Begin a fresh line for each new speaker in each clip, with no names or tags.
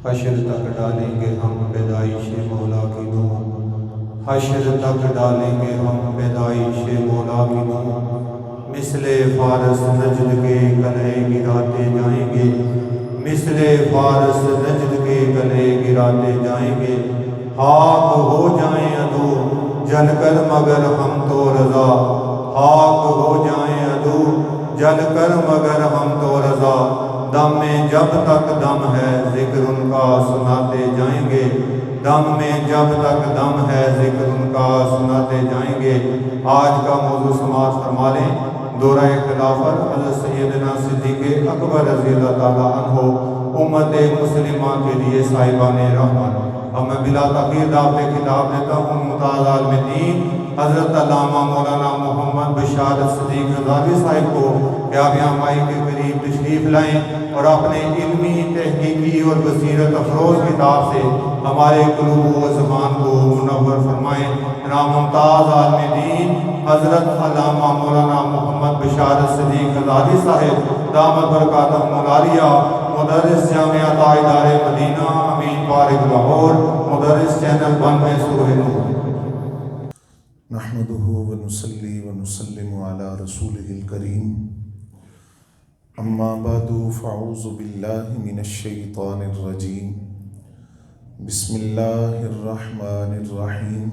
حشر تک ڈالیں گے ہم پیدائش مولا کی دعا، حشر تک ڈالیں گے ہم پیدائش مولا کی دعا، مثل فارس نجد کے گلے گراتے جائیں گے، مثل فارس نجد کے گلے گراتے جائیں گے، خاک ہو جائیں عدو جل کر مگر ہم تو رضا، خاک ہو جائیں عدو جل کر مگر ہم تو رضا، دم میں جب تک دم ہے ذکر ان کا سناتے جائیں گے، دم میں جب تک دم ہے ذکر ان کا سناتے جائیں گے۔ آج کا موضوع سماعت فرما لیں، دورہ خلافت حضرت سیدنا صدیق اکبر رضی اللہ تعالیٰ عنہ امت مسلمہ کے لیے صاحبان رحمت۔ اب میں بلا تاخیر دعوت خطاب دیتا ہوں ممتاز عالم دین حضرت علامہ مولانا محمد بشارت صدیق غزالی صاحب کو کہ آپ یہاں مائی کے قریب تشریف لائیں اور اپنے علمی تحقیقی اور بصیرت افروز کتاب سے ہمارے قلوب و زبان کو منور فرمائیں۔ جناب ممتاز عالم دین حضرت علامہ مولانا محمد بشارت صدیق غزالی صاحب دامت برکاتہم العالیہ، مدرس جامعہ ادارِ مدینہ، امین بارک لاہور، مدرس چینل 1 میں سورہ نور۔
نحمدہ ونصلی ونسلم علی رسولہ الکریم، اما بعد فاعوذ باللہ من الشیطان الرجیم، بسم اللہ الرحمن الرحیم۔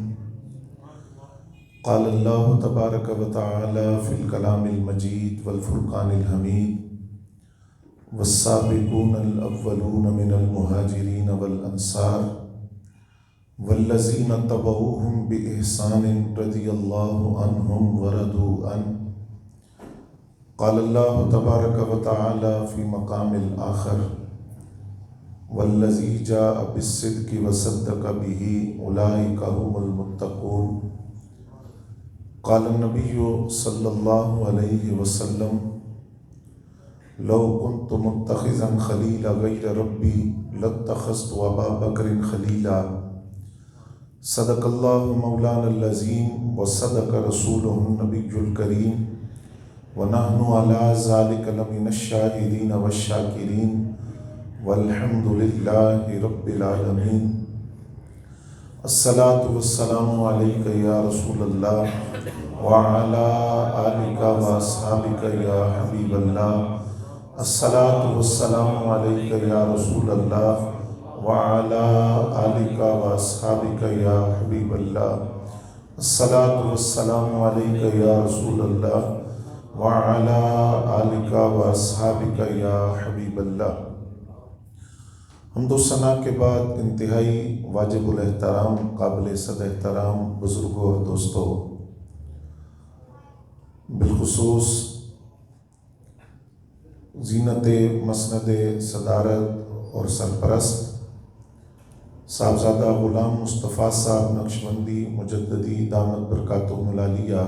قال اللہ تبارک و تعالی فی الکلام المجید والفرقان الحمید، والسابقون الاولون من المہاجرین والانصار والذین اتبعوہم بإحسان رضی اللہ عنہم ورضوا عنہ۔ قال اللہ تبارک و تعالی فی مقام الآخر، والذی جاء بالصدق وصدق بہ اولئک هم المتقون۔ قال النبی صلی اللہ علیہ وسلم، لو كنت متخذا خلیلا غیر ربی لاتخذت ابا بکر خلیلا۔ صدق اللہ مولانا العظیم وصدق رسولہ النبی الکریم، ونحن علی ذلک لمن الشاہدین والشاکرین، والحمد للہ رب العالمین۔ الصلاۃ والسلام علیک یا رسول اللہ وعلی آلک واصحابک یا حبیب اللہ۔ الصلاۃ والسلام علیک یا رسول اللہ وعلی آلک واصحابک یا حبیب اللہ۔ الصلاۃ والسلام علیک یا رسول اللہ وعلی آلک واصحابک یا حبیب اللہ۔ حمد و ثنا کے بعد انتہائی واجب الاحترام، قابل صد احترام بزرگوں اور دوستوں، بالخصوص زینت مسند صدارت اور سرپرست صاحبزادہ غلام مصطفیٰ صاحب نقشبندی مجددی دامت برکاتہم العالیہ،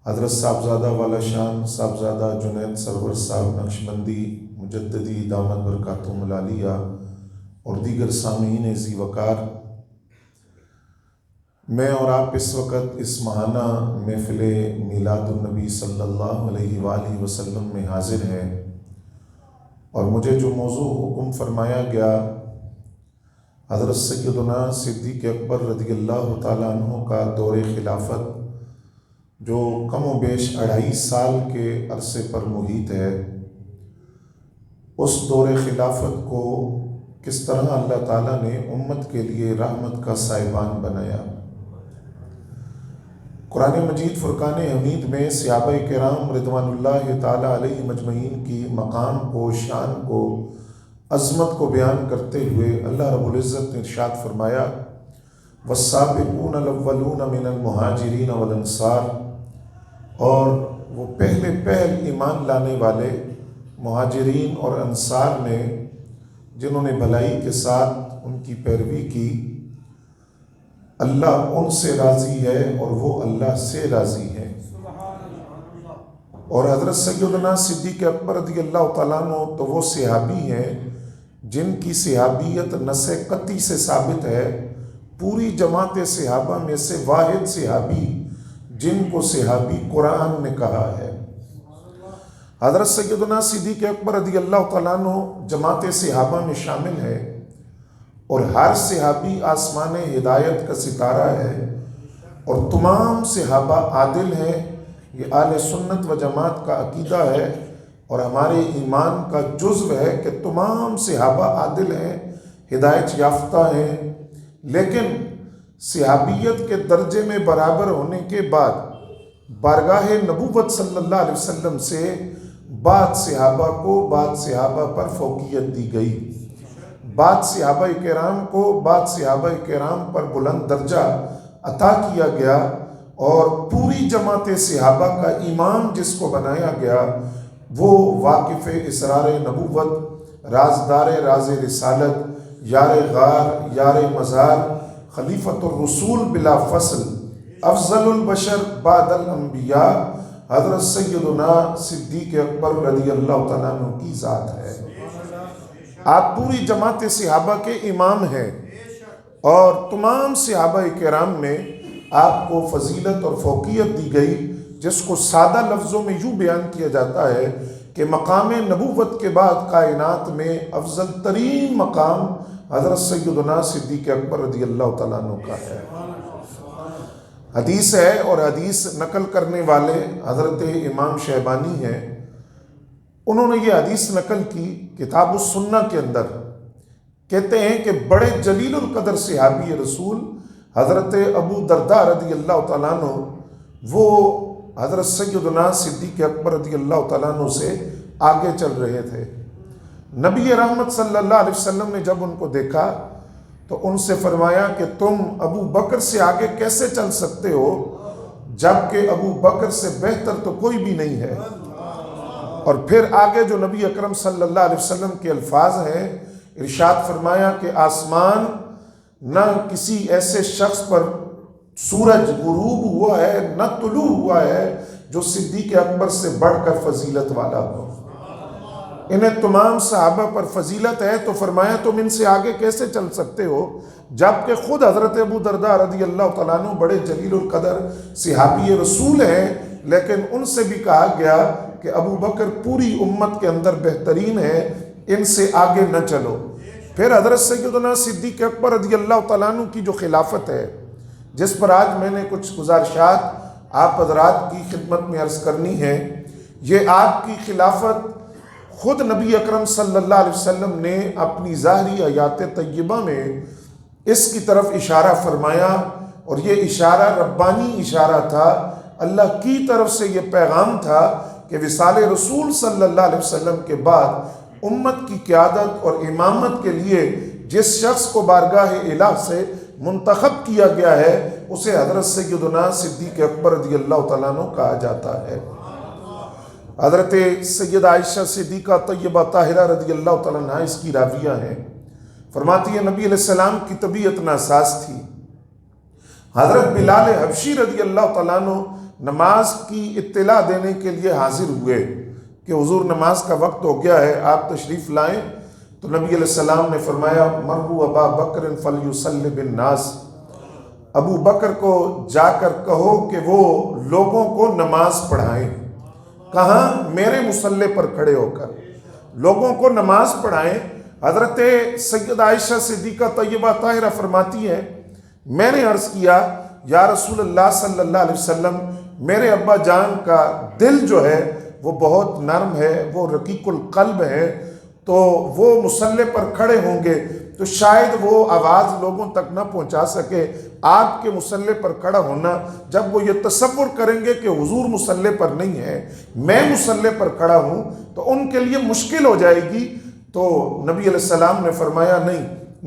حضرت صاحبزادہ والا شان صاحبزادہ جنید سرور صاحب نقشبندی مجددی دامت برکاتہم العالیہ، اور دیگر سامعین ذی وقار، میں اور آپ اس وقت اس ماہانہ محفل میلاد النبی صلی اللہ علیہ وآلہ وسلم میں حاضر ہیں، اور مجھے جو موضوع حکم فرمایا گیا حضرت سیدنا صدیق اکبر رضی اللہ تعالیٰ عنہ کا دور خلافت، جو کم و بیش 2.5 سال کے عرصے پر محیط ہے، اس دور خلافت کو کس طرح اللہ تعالیٰ نے امت کے لیے رحمت کا سائبان بنایا۔ قرآن مجید فرقان حمید میں صحابہ کرام رضوان اللہ تعالیٰ علیہ مجمعین کی مقام کو، شان کو، عظمت کو بیان کرتے ہوئے اللہ رب العزت نے ارشاد فرمایا، والسابقون الاولون من المہاجرین والانصار، اور وہ پہل ایمان لانے والے مہاجرین اور انصار نے جنہوں نے بھلائی کے ساتھ ان کی پیروی کی، اللہ ان سے راضی ہے اور وہ اللہ سے راضی ہے۔ اور حضرت سیدنا صدیق اکبر رضی اللہ تعالیٰ عنہ تو وہ صحابی ہیں جن کی صحابیت نص قطعی سے ثابت ہے، پوری جماعت صحابہ میں سے واحد صحابی جن کو صحابی قرآن نے کہا ہے۔ حضرت سیدنا صدیق اکبر رضی اللہ تعالیٰ عنہ جماعت صحابہ میں شامل ہے، اور ہر صحابی آسمان ہدایت کا ستارہ ہے، اور تمام صحابہ عادل ہیں۔ یہ اہل سنت و جماعت کا عقیدہ ہے اور ہمارے ایمان کا جزو ہے کہ تمام صحابہ عادل ہیں، ہدایت یافتہ ہیں۔ لیکن صحابیت کے درجے میں برابر ہونے کے بعد بارگاہ نبوت صلی اللہ علیہ وسلم سے بعض صحابہ کو بعض صحابہ پر فوقیت دی گئی، بعض صحابہ کرام کو بعض صحابہ کرام پر بلند درجہ عطا کیا گیا، اور پوری جماعت صحابہ کا امام جس کو بنایا گیا وہ واقف اسرار نبوت، رازدار راز رسالت، یار غار، یار مزار، خلیفۃ الرسول بلا فصل، افضل البشر بعد الانبیاء، حضرت سیدنا صدیق اکبر رضی اللہ تعالیٰ عنہ کی ذات ہے۔ آپ پوری جماعت صحابہ کے امام ہیں، اور تمام صحابہ کرام میں آپ کو فضیلت اور فوقیت دی گئی، جس کو سادہ لفظوں میں یوں بیان کیا جاتا ہے کہ مقام نبوت کے بعد کائنات میں افضل ترین مقام حضرت سیدنا صدیق اکبر رضی اللہ تعالیٰ عنہ کا ہے۔ حدیث ہے، اور حدیث نقل کرنے والے حضرت امام شیبانی ہیں، انہوں نے یہ حدیث نقل کی کتاب السنہ کے اندر، کہتے ہیں کہ بڑے جلیل القدر صحابی رسول حضرت ابو درداء رضی اللہ تعالیٰ عنہ وہ حضرت سیدنا صدیق اکبر رضی اللہ تعالیٰ عنہ سے آگے چل رہے تھے۔ نبی رحمت صلی اللہ علیہ وسلم نے جب ان کو دیکھا تو ان سے فرمایا کہ تم ابو بکر سے آگے کیسے چل سکتے ہو، جبکہ ابو بکر سے بہتر تو کوئی بھی نہیں ہے۔ اور پھر آگے جو نبی اکرم صلی اللہ علیہ وسلم کے الفاظ ہیں، ارشاد فرمایا کہ آسمان نہ کسی ایسے شخص پر سورج غروب ہوا ہے نہ طلوع ہوا ہے جو صدیق اکبر سے بڑھ کر فضیلت والا ہو۔ انہیں تمام صحابہ پر فضیلت ہے، تو فرمایا تم ان سے آگے کیسے چل سکتے ہو، جبکہ خود حضرت ابو درداء رضی اللہ تعالیٰ عنہ بڑے جلیل القدر صحابی رسول ہیں، لیکن ان سے بھی کہا گیا کہ ابو بکر پوری امت کے اندر بہترین ہے، ان سے آگے نہ چلو۔ پھر حضرت سیدنا صدیق اکبر رضی اللہ تعالیٰ عنہ کی جو خلافت ہے، جس پر آج میں نے کچھ گزارشات آپ حضرات کی خدمت میں عرض کرنی ہے، یہ آپ کی خلافت خود نبی اکرم صلی اللہ علیہ وسلم نے اپنی ظاہری حیات طیبہ میں اس کی طرف اشارہ فرمایا، اور یہ اشارہ ربانی اشارہ تھا، اللہ کی طرف سے یہ پیغام تھا کہ وصال رسول صلی اللہ علیہ وسلم کے بعد امت کی قیادت اور امامت کے لیے جس شخص کو بارگاہ الہ سے منتخب کیا گیا ہے اسے حضرت سیدنا صدیق اکبر رضی اللہ تعالیٰ عنہ کہا جاتا ہے۔ حضرت سیدہ عائشہ صدیقہ طیبہ طاہرہ رضی اللہ تعالیٰ عنہ اس کی راویہ ہیں، فرماتی ہے نبی علیہ السلام کی طبیعت ناساز تھی۔ حضرت بلال حبشی رضی اللہ تعالیٰ عنہ نماز کی اطلاع دینے کے لیے حاضر ہوئے کہ حضور نماز کا وقت ہو گیا ہے، آپ تشریف لائیں۔ تو نبی علیہ السلام نے فرمایا مروا ابا بکر فلیصلی بالناس، ابو بکر کو جا کر کہو کہ وہ لوگوں کو نماز پڑھائیں۔ کہاں؟ میرے مصلی پر کھڑے ہو کر لوگوں کو نماز پڑھائیں۔ حضرت سیدہ عائشہ صدیقہ طیبہ طاہرہ فرماتی ہے میں نے عرض کیا یا رسول اللہ صلی اللہ علیہ وسلم، میرے ابا جان کا دل جو ہے وہ بہت نرم ہے، وہ رقیق القلب ہے، تو وہ مصلی پر کھڑے ہوں گے تو شاید وہ آواز لوگوں تک نہ پہنچا سکے۔ آپ کے مصلی پر کھڑا ہونا، جب وہ یہ تصور کریں گے کہ حضور مصلی پر نہیں ہے، میں مصلی پر کھڑا ہوں، تو ان کے لیے مشکل ہو جائے گی۔ تو نبی علیہ السلام نے فرمایا نہیں،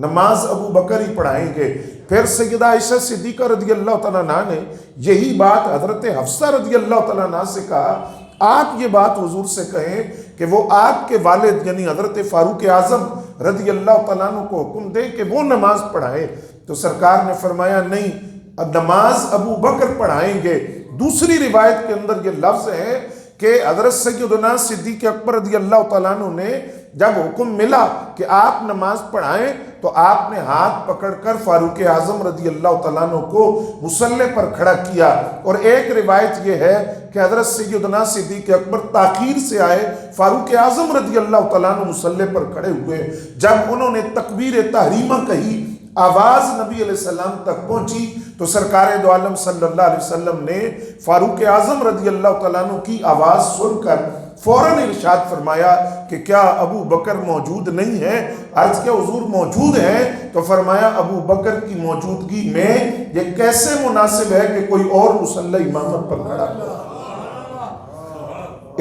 نماز ابو بکر ہی پڑھائیں گے۔ پھر سیدہ عائشہ صدیقہ رضی اللہ تعالیٰ عنہ نے یہی بات حضرت حفصہ رضی اللہ تعالیٰ عنہ سے کہا، آپ یہ بات حضور سے کہیں کہ وہ آپ کے والد یعنی حضرت فاروق اعظم رضی اللہ تعالیٰ عنہ کو حکم دیں کہ وہ نماز پڑھائیں۔ تو سرکار نے فرمایا نہیں، نماز ابو بکر پڑھائیں گے۔ دوسری روایت کے اندر یہ لفظ ہے کہ حضرت سیدنا صدیق اکبر رضی اللہ تعالیٰ عنہ نے جب حکم ملا کہ آپ نماز پڑھائیں تو آپ نے ہاتھ پکڑ کر فاروق اعظم رضی اللہ تعالیٰ عنہ کو مصلی پر کھڑا کیا۔ اور ایک روایت یہ ہے کہ حضرت سیدنا صدیق اکبر تاخیر سے آئے، فاروق اعظم رضی اللہ تعالیٰ عنہ مصلی پر کھڑے ہوئے، جب انہوں نے تکبیر تحریمہ کہی، آواز نبی علیہ السلام تک پہنچی تو سرکار دو عالم صلی اللہ علیہ وسلم نے فاروق اعظم رضی اللہ تعالیٰ عنہ کی آواز سن کر فوراً ارشاد فرمایا کہ کیا ابو بکر موجود نہیں ہے؟ عرض کیا حضور موجود ہیں؟ تو فرمایا ابو بکر کی موجودگی میں یہ کیسے مناسب ہے کہ کوئی اور مصلی امامت پر کھڑا ہو؟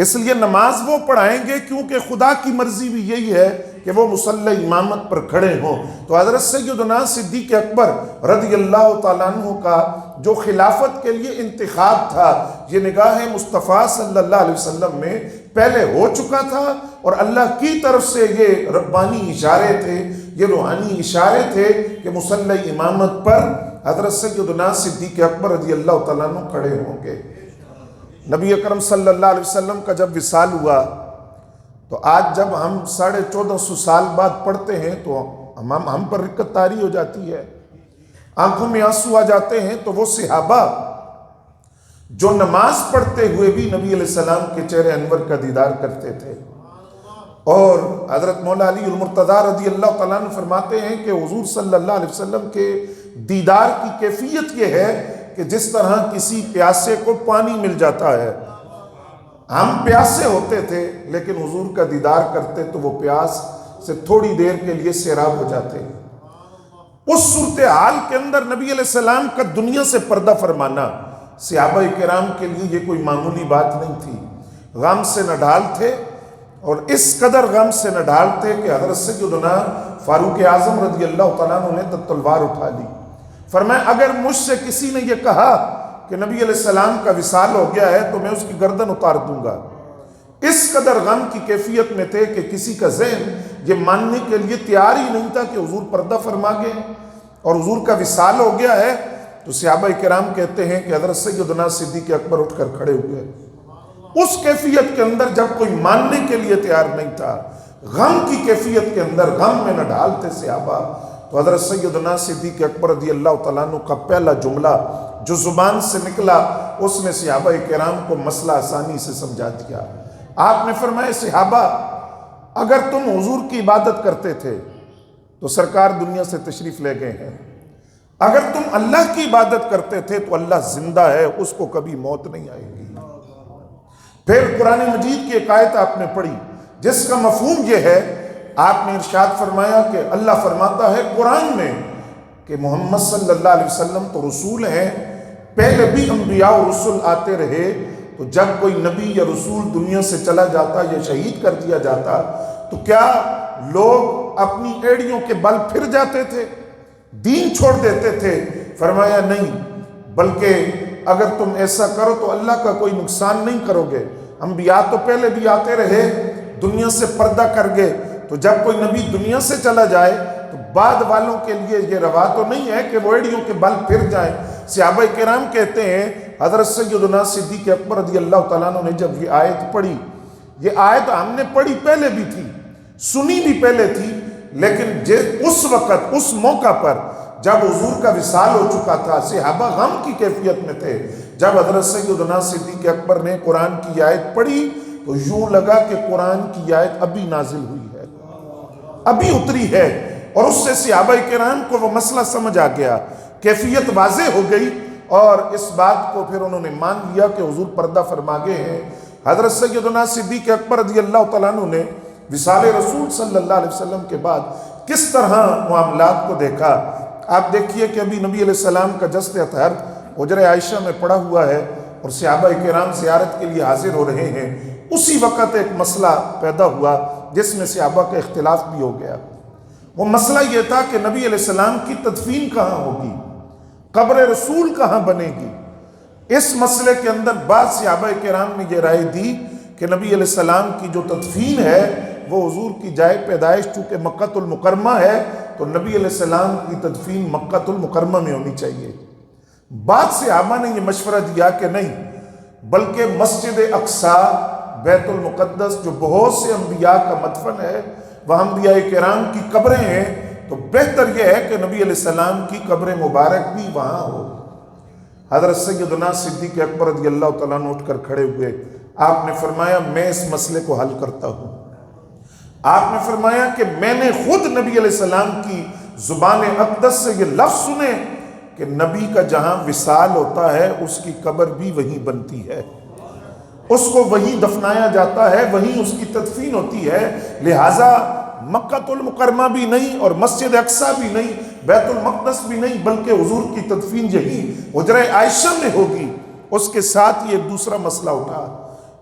اس لیے نماز وہ پڑھائیں گے کیونکہ خدا کی مرضی بھی یہی ہے کہ وہ مصلی امامت پر کھڑے ہوں۔ تو حضرت سیدنا صدیق اکبر رضی اللہ تعالیٰ عنہ کا جو خلافت کے لیے انتخاب تھا، یہ نگاہ مصطفیٰ صلی اللہ علیہ وسلم میں پہلے ہو چکا تھا، اور اللہ کی طرف سے یہ ربانی اشارے تھے، یہ روحانی اشارے تھے کہ مصلی امامت پر حضرت سیدنا صدیق اکبر رضی اللہ تعالیٰ عنہ کھڑے ہوں گے۔ نبی اکرم صلی اللہ علیہ وسلم کا جب وصال ہوا تو آج جب ہم 1450 سال بعد پڑھتے ہیں تو ہم پر رقت طاری ہو جاتی ہے، آنکھوں میں آنسو آ جاتے ہیں۔ تو وہ صحابہ جو نماز پڑھتے ہوئے بھی نبی علیہ السلام کے چہرے انور کا دیدار کرتے تھے، اور حضرت مولا علی المرتضیٰ رضی اللہ تعالیٰ عنہ فرماتے ہیں کہ حضور صلی اللہ علیہ وسلم کے دیدار کی کیفیت یہ ہے کہ جس طرح کسی پیاسے کو پانی مل جاتا ہے۔ ہم پیاسے ہوتے تھے لیکن حضور کا دیدار کرتے تو وہ پیاس سے تھوڑی دیر کے لیے سیراب ہو جاتے۔ اس صورتحال کے اندر نبی علیہ السلام کا دنیا سے پردہ فرمانا صحابہ کرام کے لیے یہ کوئی معمولی بات نہیں تھی۔ غم سے نہ ڈھال تھے، اور اس قدر غم سے نہ ڈھال تھے کہ حضرت سیدنا فاروق اعظم رضی اللہ تعالیٰ عنہ نے تلوار اٹھا لی۔ فرمایا اگر مجھ سے کسی نے یہ کہا کہ نبی علیہ السلام کا وصال ہو گیا ہے تو میں اس کی گردن اتار دوں گا۔ اس قدر غم کی کیفیت میں تھے کہ کسی کا ذہن یہ ماننے کے لیے تیار ہی نہیں تھا کہ حضور پردہ فرما گئے اور حضور کا وصال ہو گیا ہے۔ تو صحابہ کرام کہتے ہیں کہ حضرت سیدنا صدیق اکبر اٹھ کر کھڑے ہوئے۔ اس کیفیت کے اندر جب کوئی ماننے کے لیے تیار نہیں تھا، غم کی کیفیت کے اندر غم میں نہ ڈالتے صحابہ، تو حضرت سیدنا صدیق اکبر رضی اللہ تعالیٰ عنہ کا پہلا جملہ جو زبان سے نکلا اس نے صحابہ کرام کو مسئلہ آسانی سے سمجھا دیا۔ آپ نے فرمایا صحابہ اگر تم حضور کی عبادت کرتے تھے تو سرکار دنیا سے تشریف لے گئے ہیں، اگر تم اللہ کی عبادت کرتے تھے تو اللہ زندہ ہے، اس کو کبھی موت نہیں آئے گی۔ پھر قرآن مجید کی ایک آیت آپ نے پڑھی جس کا مفہوم یہ ہے، آپ نے ارشاد فرمایا کہ اللہ فرماتا ہے قرآن میں کہ محمد صلی اللہ علیہ وسلم تو رسول ہیں، پہلے بھی انبیاء و رسول آتے رہے، تو جب کوئی نبی یا رسول دنیا سے چلا جاتا یا شہید کر دیا جاتا تو کیا لوگ اپنی ایڑیوں کے بل پھر جاتے تھے، دین چھوڑ دیتے تھے؟ فرمایا نہیں، بلکہ اگر تم ایسا کرو تو اللہ کا کوئی نقصان نہیں کرو گے۔ انبیاء تو پہلے بھی آتے رہے، دنیا سے پردہ کر گئے، تو جب کوئی نبی دنیا سے چلا جائے تو بعد والوں کے لیے یہ روا تو نہیں ہے کہ وہ ایڑیوں کے بل پھر جائیں۔ صحابہ کرام کہتے ہیں حضرت سیدنا صدیق اکبر رضی اللہ تعالیٰ عنہ نے جب یہ آیت پڑھی، یہ آیت ہم نے پڑھی پہلے بھی تھی، سنی بھی پہلے تھی، لیکن اس وقت اس موقع پر جب حضور کا وصال ہو چکا تھا، صحابہ غم کی کیفیت میں تھے، جب حضرت سیدنا صدیق اکبر نے قرآن کی آیت پڑھی تو یوں لگا کہ قرآن کی آیت ابھی نازل ہوئی ہے، ابھی اتری ہے، اور اس سے صحابہ کرام کو وہ مسئلہ سمجھ آ گیا، کیفیت واضح ہو گئی، اور اس بات کو پھر انہوں نے مان لیا کہ حضور پردہ فرما گئے ہیں۔ حضرت سیدنا صدیق اکبر رضی اللہ تعالیٰ عنہ نے وصال رسول صلی اللہ علیہ وسلم کے بعد کس طرح معاملات کو دیکھا۔ آپ دیکھیے کہ ابھی نبی علیہ السلام کا جسد اطہر حجرہ عائشہ میں پڑا ہوا ہے اور صحابہ کرام زیارت کے لیے حاضر ہو رہے ہیں، اسی وقت ایک مسئلہ پیدا ہوا جس میں صحابہ کا اختلاف بھی ہو گیا۔ وہ مسئلہ یہ تھا کہ نبی علیہ السلام کی تدفین کہاں ہوگی، قبر رسول کہاں بنے گی۔ اس مسئلے کے اندر بعض صحابہ کرام نے یہ رائے دی کہ نبی علیہ السلام کی جو تدفین ہے وہ حضور کی جائے پیدائش چونکہ مکہ المکرمہ ہے تو نبی علیہ السلام کی تدفین مکہ المکرمہ میں ہونی چاہیے۔ بعض صحابہ نے یہ مشورہ دیا کہ نہیں، بلکہ مسجد اقصی بیت المقدس جو بہت سے انبیاء کا مدفن ہے، وہاں انبیاء کرام کی قبریں ہیں، تو بہتر یہ ہے کہ نبی علیہ السلام کی قبر مبارک بھی وہاں ہو۔ حضرت سیدنا صدیق اکبر رضی اللہ تعالیٰ عنہ اٹھ کر کھڑے ہوئے. آپ نے فرمایا میں اس مسئلے کو حل کرتا ہوں. آپ نے فرمایا کہ میں نے خود نبی علیہ السلام کی زبان اقدس سے یہ لفظ سنے کہ نبی کا جہاں وصال ہوتا ہے اس کی قبر بھی وہیں بنتی ہے، اس کو وہیں دفنایا جاتا ہے، وہیں اس کی تدفین ہوتی ہے. لہٰذا مکہ المکرمہ بھی نہیں اور مسجد اقصیٰ بھی نہیں، بیت المقدس بھی نہیں، بلکہ حضور کی تدفین یہی حجرہ عائشہ میں ہوگی. اس کے ساتھ یہ دوسرا مسئلہ اٹھا،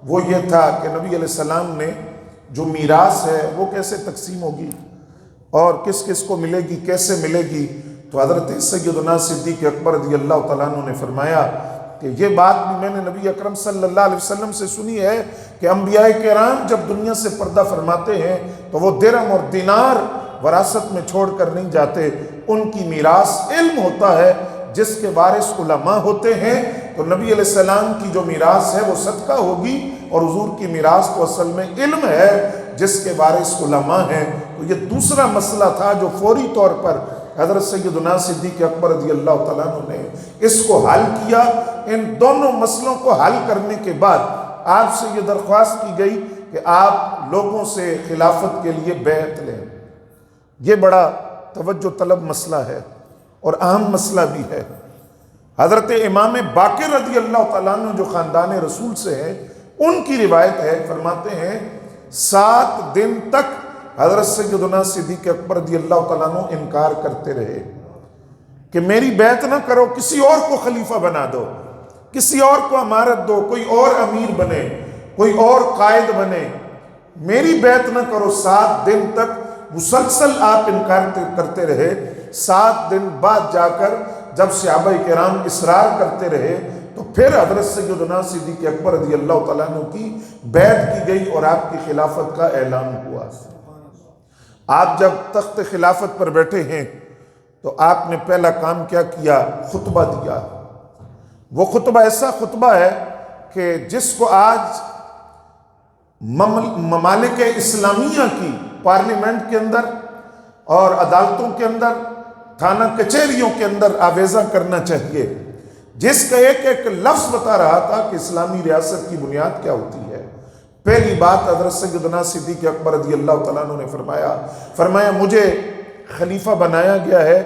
وہ یہ تھا کہ نبی علیہ السلام نے جو میراث ہے وہ کیسے تقسیم ہوگی اور کس کس کو ملے گی، کیسے ملے گی. تو حضرت سیدنا صدیق اکبر رضی اللہ تعالیٰ عنہ نے فرمایا کہ یہ بات بھی میں نے نبی اکرم صلی اللہ علیہ وسلم سے سنی ہے کہ انبیاء کرام جب دنیا سے پردہ فرماتے ہیں تو وہ درہم اور دینار وراثت میں چھوڑ کر نہیں جاتے. ان کی میراث علم ہوتا ہے جس کے وارث علماء ہوتے ہیں. تو نبی علیہ السلام کی جو میراث ہے وہ صدقہ ہوگی اور حضور کی میراث تو اصل میں علم ہے جس کے وارث علماء ہیں. تو یہ دوسرا مسئلہ تھا جو فوری طور پر حضرت سیدنا صدیق اکبر رضی اللہ تعالیٰ عنہ نے اس کو حل کیا. ان دونوں مسئلوں کو حل کرنے کے بعد آپ سے یہ درخواست کی گئی کہ آپ لوگوں سے خلافت کے لیے بیعت لیں. یہ بڑا توجہ طلب مسئلہ ہے اور اہم مسئلہ بھی ہے. حضرت امام باقر رضی اللہ تعالیٰ عنہ جو خاندان رسول سے ہیں ان کی روایت ہے، فرماتے ہیں 7 دن تک حضرت سیدنا صدیق اکبر رضی اللہ تعالیٰ عنہ انکار کرتے رہے کہ میری بیعت نہ کرو، کسی اور کو خلیفہ بنا دو، کسی اور کو امارت دو، کوئی اور امیر بنے، کوئی اور قائد بنے، میری بیعت نہ کرو. 7 دن تک مسلسل آپ انکار کرتے رہے. 7 دن بعد جا کر جب صحابہ کرام اصرار کرتے رہے تو پھر حضرت سیدنا صدیق اکبر رضی اللہ تعالیٰ عنہ کی بیعت کی گئی اور آپ کی خلافت کا اعلان ہوا. آپ جب تخت خلافت پر بیٹھے ہیں تو آپ نے پہلا کام کیا کیا؟ خطبہ دیا. وہ خطبہ ایسا خطبہ ہے کہ جس کو آج ممالک اسلامیہ کی پارلیمنٹ کے اندر اور عدالتوں کے اندر، تھانہ کچہریوں کے اندر آویزہ کرنا چاہیے، جس کا ایک ایک لفظ بتا رہا تھا کہ اسلامی ریاست کی بنیاد کیا ہوتی ہے. پہلی بات حضرت سیدنا صدیق اکبر رضی اللہ تعالیٰ عنہ نے فرمایا مجھے خلیفہ بنایا گیا ہے،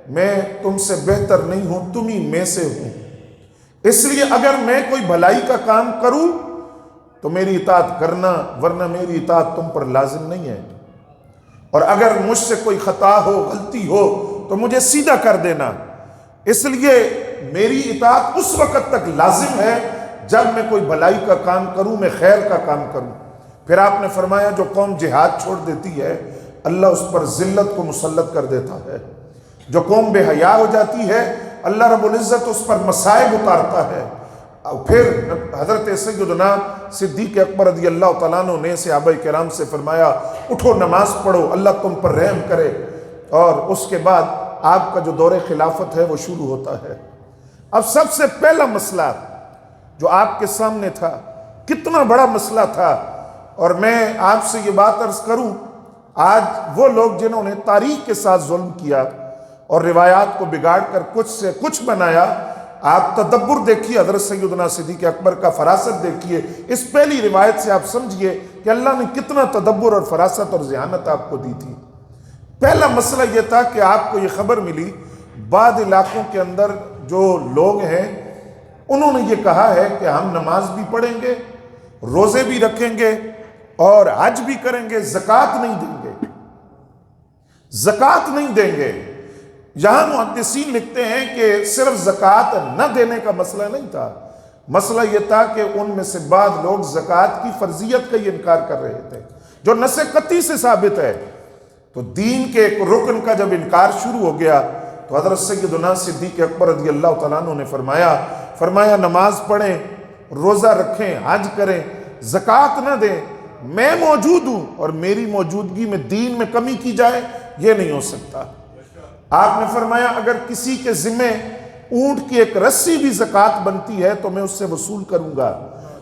میں تم سے بہتر نہیں ہوں، تم ہی میں سے ہوں، اس لیے اگر میں کوئی بھلائی کا کام کروں تو میری اطاعت کرنا، ورنہ میری اطاعت تم پر لازم نہیں ہے، اور اگر مجھ سے کوئی خطا ہو، غلطی ہو تو مجھے سیدھا کر دینا. اس لیے میری اطاعت اس وقت تک لازم ہے جب میں کوئی بھلائی کا کام کروں، میں خیر کا کام کروں. پھر آپ نے فرمایا جو قوم جہاد چھوڑ دیتی ہے اللہ اس پر ذلت کو مسلط کر دیتا ہے، جو قوم بے حیا ہو جاتی ہے اللہ رب العزت اس پر مصائب اتارتا ہے. اور پھر حضرت سیدنا صدیق اکبر رضی اللہ تعالیٰ عنہ نے صحابہ کرام سے فرمایا اٹھو نماز پڑھو، اللہ تم پر رحم کرے. اور اس کے بعد آپ کا جو دور خلافت ہے وہ شروع ہوتا ہے. اب سب سے پہلا مسئلہ جو آپ کے سامنے تھا، کتنا بڑا مسئلہ تھا، اور میں آپ سے یہ بات عرض کروں، آج وہ لوگ جنہوں نے تاریخ کے ساتھ ظلم کیا اور روایات کو بگاڑ کر کچھ سے کچھ بنایا، آپ تدبر دیکھیے، حضرت سیدنا صدیق اکبر کا فراست دیکھیے. اس پہلی روایت سے آپ سمجھیے کہ اللہ نے کتنا تدبر اور فراست اور ذہانت آپ کو دی تھی. پہلا مسئلہ یہ تھا کہ آپ کو یہ خبر ملی بعض علاقوں کے اندر جو لوگ ہیں انہوں نے یہ کہا ہے کہ ہم نماز بھی پڑھیں گے، روزے بھی رکھیں گے اور حج بھی کریں گے، زکوٰۃ نہیں دیں گے، زکوٰۃ نہیں دیں گے. یہاں محدثین لکھتے ہیں کہ صرف زکوٰۃ نہ دینے کا مسئلہ نہیں تھا، مسئلہ یہ تھا کہ ان میں سے بعض لوگ زکوٰۃ کی فرضیت کا ہی انکار کر رہے تھے جو نص قطعی سے ثابت ہے. تو دین کے ایک رکن کا جب انکار شروع ہو گیا تو حضرت سیدنا صدیق اکبر رضی اللہ تعالیٰ عنہ نے فرمایا نماز پڑھیں، روزہ رکھیں، حج کریں، زکوٰۃ نہ دیں، میں موجود ہوں اور میری موجودگی میں دین میں کمی کی جائے یہ نہیں ہو سکتا. آپ نے فرمایا اگر کسی کے ذمے اونٹ کی ایک رسی بھی زکوٰۃ بنتی ہے تو میں اس سے وصول کروں گا،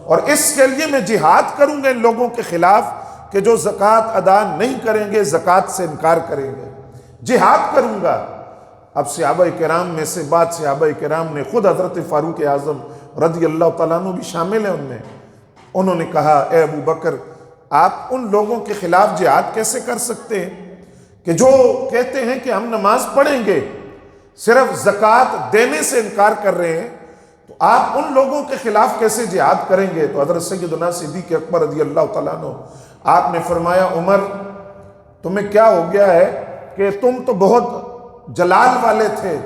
اور اس کے لیے میں جہاد کروں گا ان لوگوں کے خلاف کہ جو زکوٰۃ ادا نہیں کریں گے، زکوٰۃ سے انکار کریں گے، جہاد کروں گا. اب صحابہ کرام میں سے بعد صحابہ کرام نے خود حضرت فاروق اعظم رضی اللہ تعالیٰ عنہ بھی شامل ہیں ان میں، انہوں نے کہا اے ابو بکر آپ ان لوگوں کے خلاف جہاد کیسے کر سکتے ہیں کہ جو کہتے ہیں کہ ہم نماز پڑھیں گے صرف زکوٰۃ دینے سے انکار کر رہے ہیں، تو آپ ان لوگوں کے خلاف کیسے جہاد کریں گے؟ تو حضرت سیدنا صدیق اکبر رضی اللہ تعالیٰ عنہ آپ نے فرمایا عمر تمہیں کیا ہو گیا ہے کہ تم تو بہت جلال والے تھے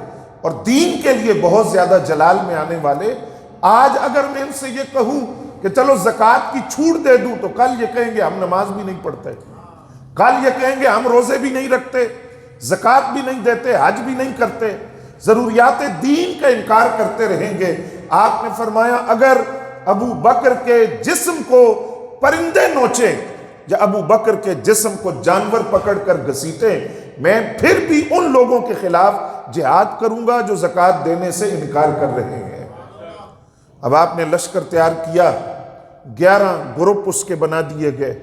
اور دین کے لیے بہت زیادہ جلال میں آنے والے، آج اگر میں ان سے یہ کہوں کہ چلو زکوٰۃ کی چھوٹ دے دوں تو کل یہ کہیں گے ہم نماز بھی نہیں پڑھتے، کل یہ کہیں گے ہم روزے بھی نہیں رکھتے، زکوٰۃ بھی نہیں دیتے، حج بھی نہیں کرتے، ضروریات دین کا انکار کرتے رہیں گے۔ آپ نے فرمایا اگر ابو بکر کے جسم کو پرندے نوچیں یا ابو بکر کے جسم کو جانور پکڑ کر گھسیٹیں میں پھر بھی ان لوگوں کے خلاف جہاد کروں گا جو زکوٰۃ دینے سے انکار کر رہے ہیں۔ اب آپ نے لشکر تیار کیا، 11 گروپ اس کے بنا دیے گئے،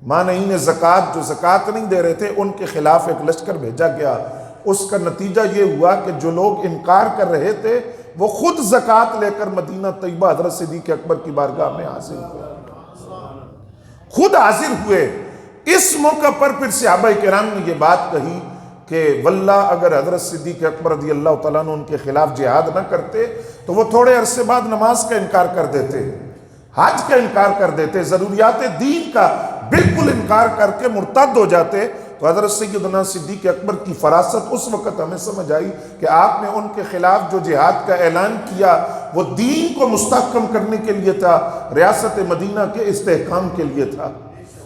مانعین زکوٰۃ جو زکوٰۃ نہیں دے رہے تھے ان کے خلاف ایک لشکر بھیجا گیا۔ اس کا نتیجہ یہ ہوا کہ جو لوگ انکار کر رہے تھے وہ خود زکوٰۃ لے کر مدینہ طیبہ حضرت صدیق اکبر کی بارگاہ میں حاضر ہوئے، خود حاضر ہوئے۔ اس موقع پر پھر صحابہ کرام نے یہ بات کہی کہ واللہ اگر حضرت صدیق اکبر رضی اللہ تعالیٰ عنہ ان کے خلاف جہاد نہ کرتے تو وہ تھوڑے عرصے بعد نماز کا انکار کر دیتے، حج کا انکار کر دیتے، ضروریات دین کا بالکل انکار کر کے مرتد ہو جاتے۔ تو حضرت سیدنا صدیق اکبر کی فراست اس وقت ہمیں سمجھ آئی کہ آپ نے ان کے خلاف جو جہاد کا اعلان کیا وہ دین کو مستحکم کرنے کے لیے تھا، ریاست مدینہ کے استحکام کے لیے تھا۔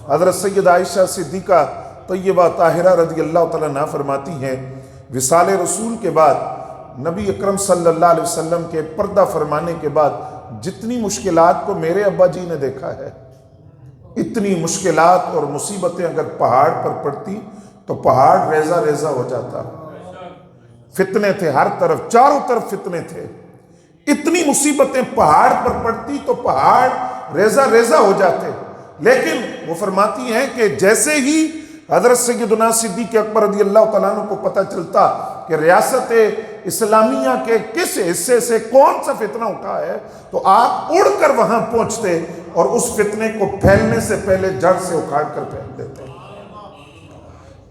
حضرت سیدہ عائشہ صدیقہ طیبہ طاہرہ رضی اللہ تعالیٰ عنہا فرماتی ہیں وصال رسول کے بعد نبی اکرم صلی اللہ علیہ وسلم کے پردہ فرمانے کے بعد جتنی مشکلات کو میرے ابا جی نے دیکھا ہے، اتنی مشکلات اور مصیبتیں اگر پہاڑ پر پڑتی تو پہاڑ ریزہ ریزہ ہو جاتا، فتنے تھے ہر طرف، چاروں طرف فتنے تھے، اتنی مصیبتیں پہاڑ پر پڑتی تو پہاڑ ریزہ ریزہ ہو جاتے، لیکن وہ فرماتی ہیں کہ جیسے ہی حضرت سیدنا صدیق اکبر رضی اللہ تعالیٰ عنہ کو پتہ چلتا کہ ریاست اسلامیہ کے کس حصے سے کون سا فتنہ اٹھا ہے تو آپ اڑ کر وہاں پہنچتے اور اس فتنے کو پھیلنے سے پہلے جڑ سے اکھاڑ کر پھینک دیتے۔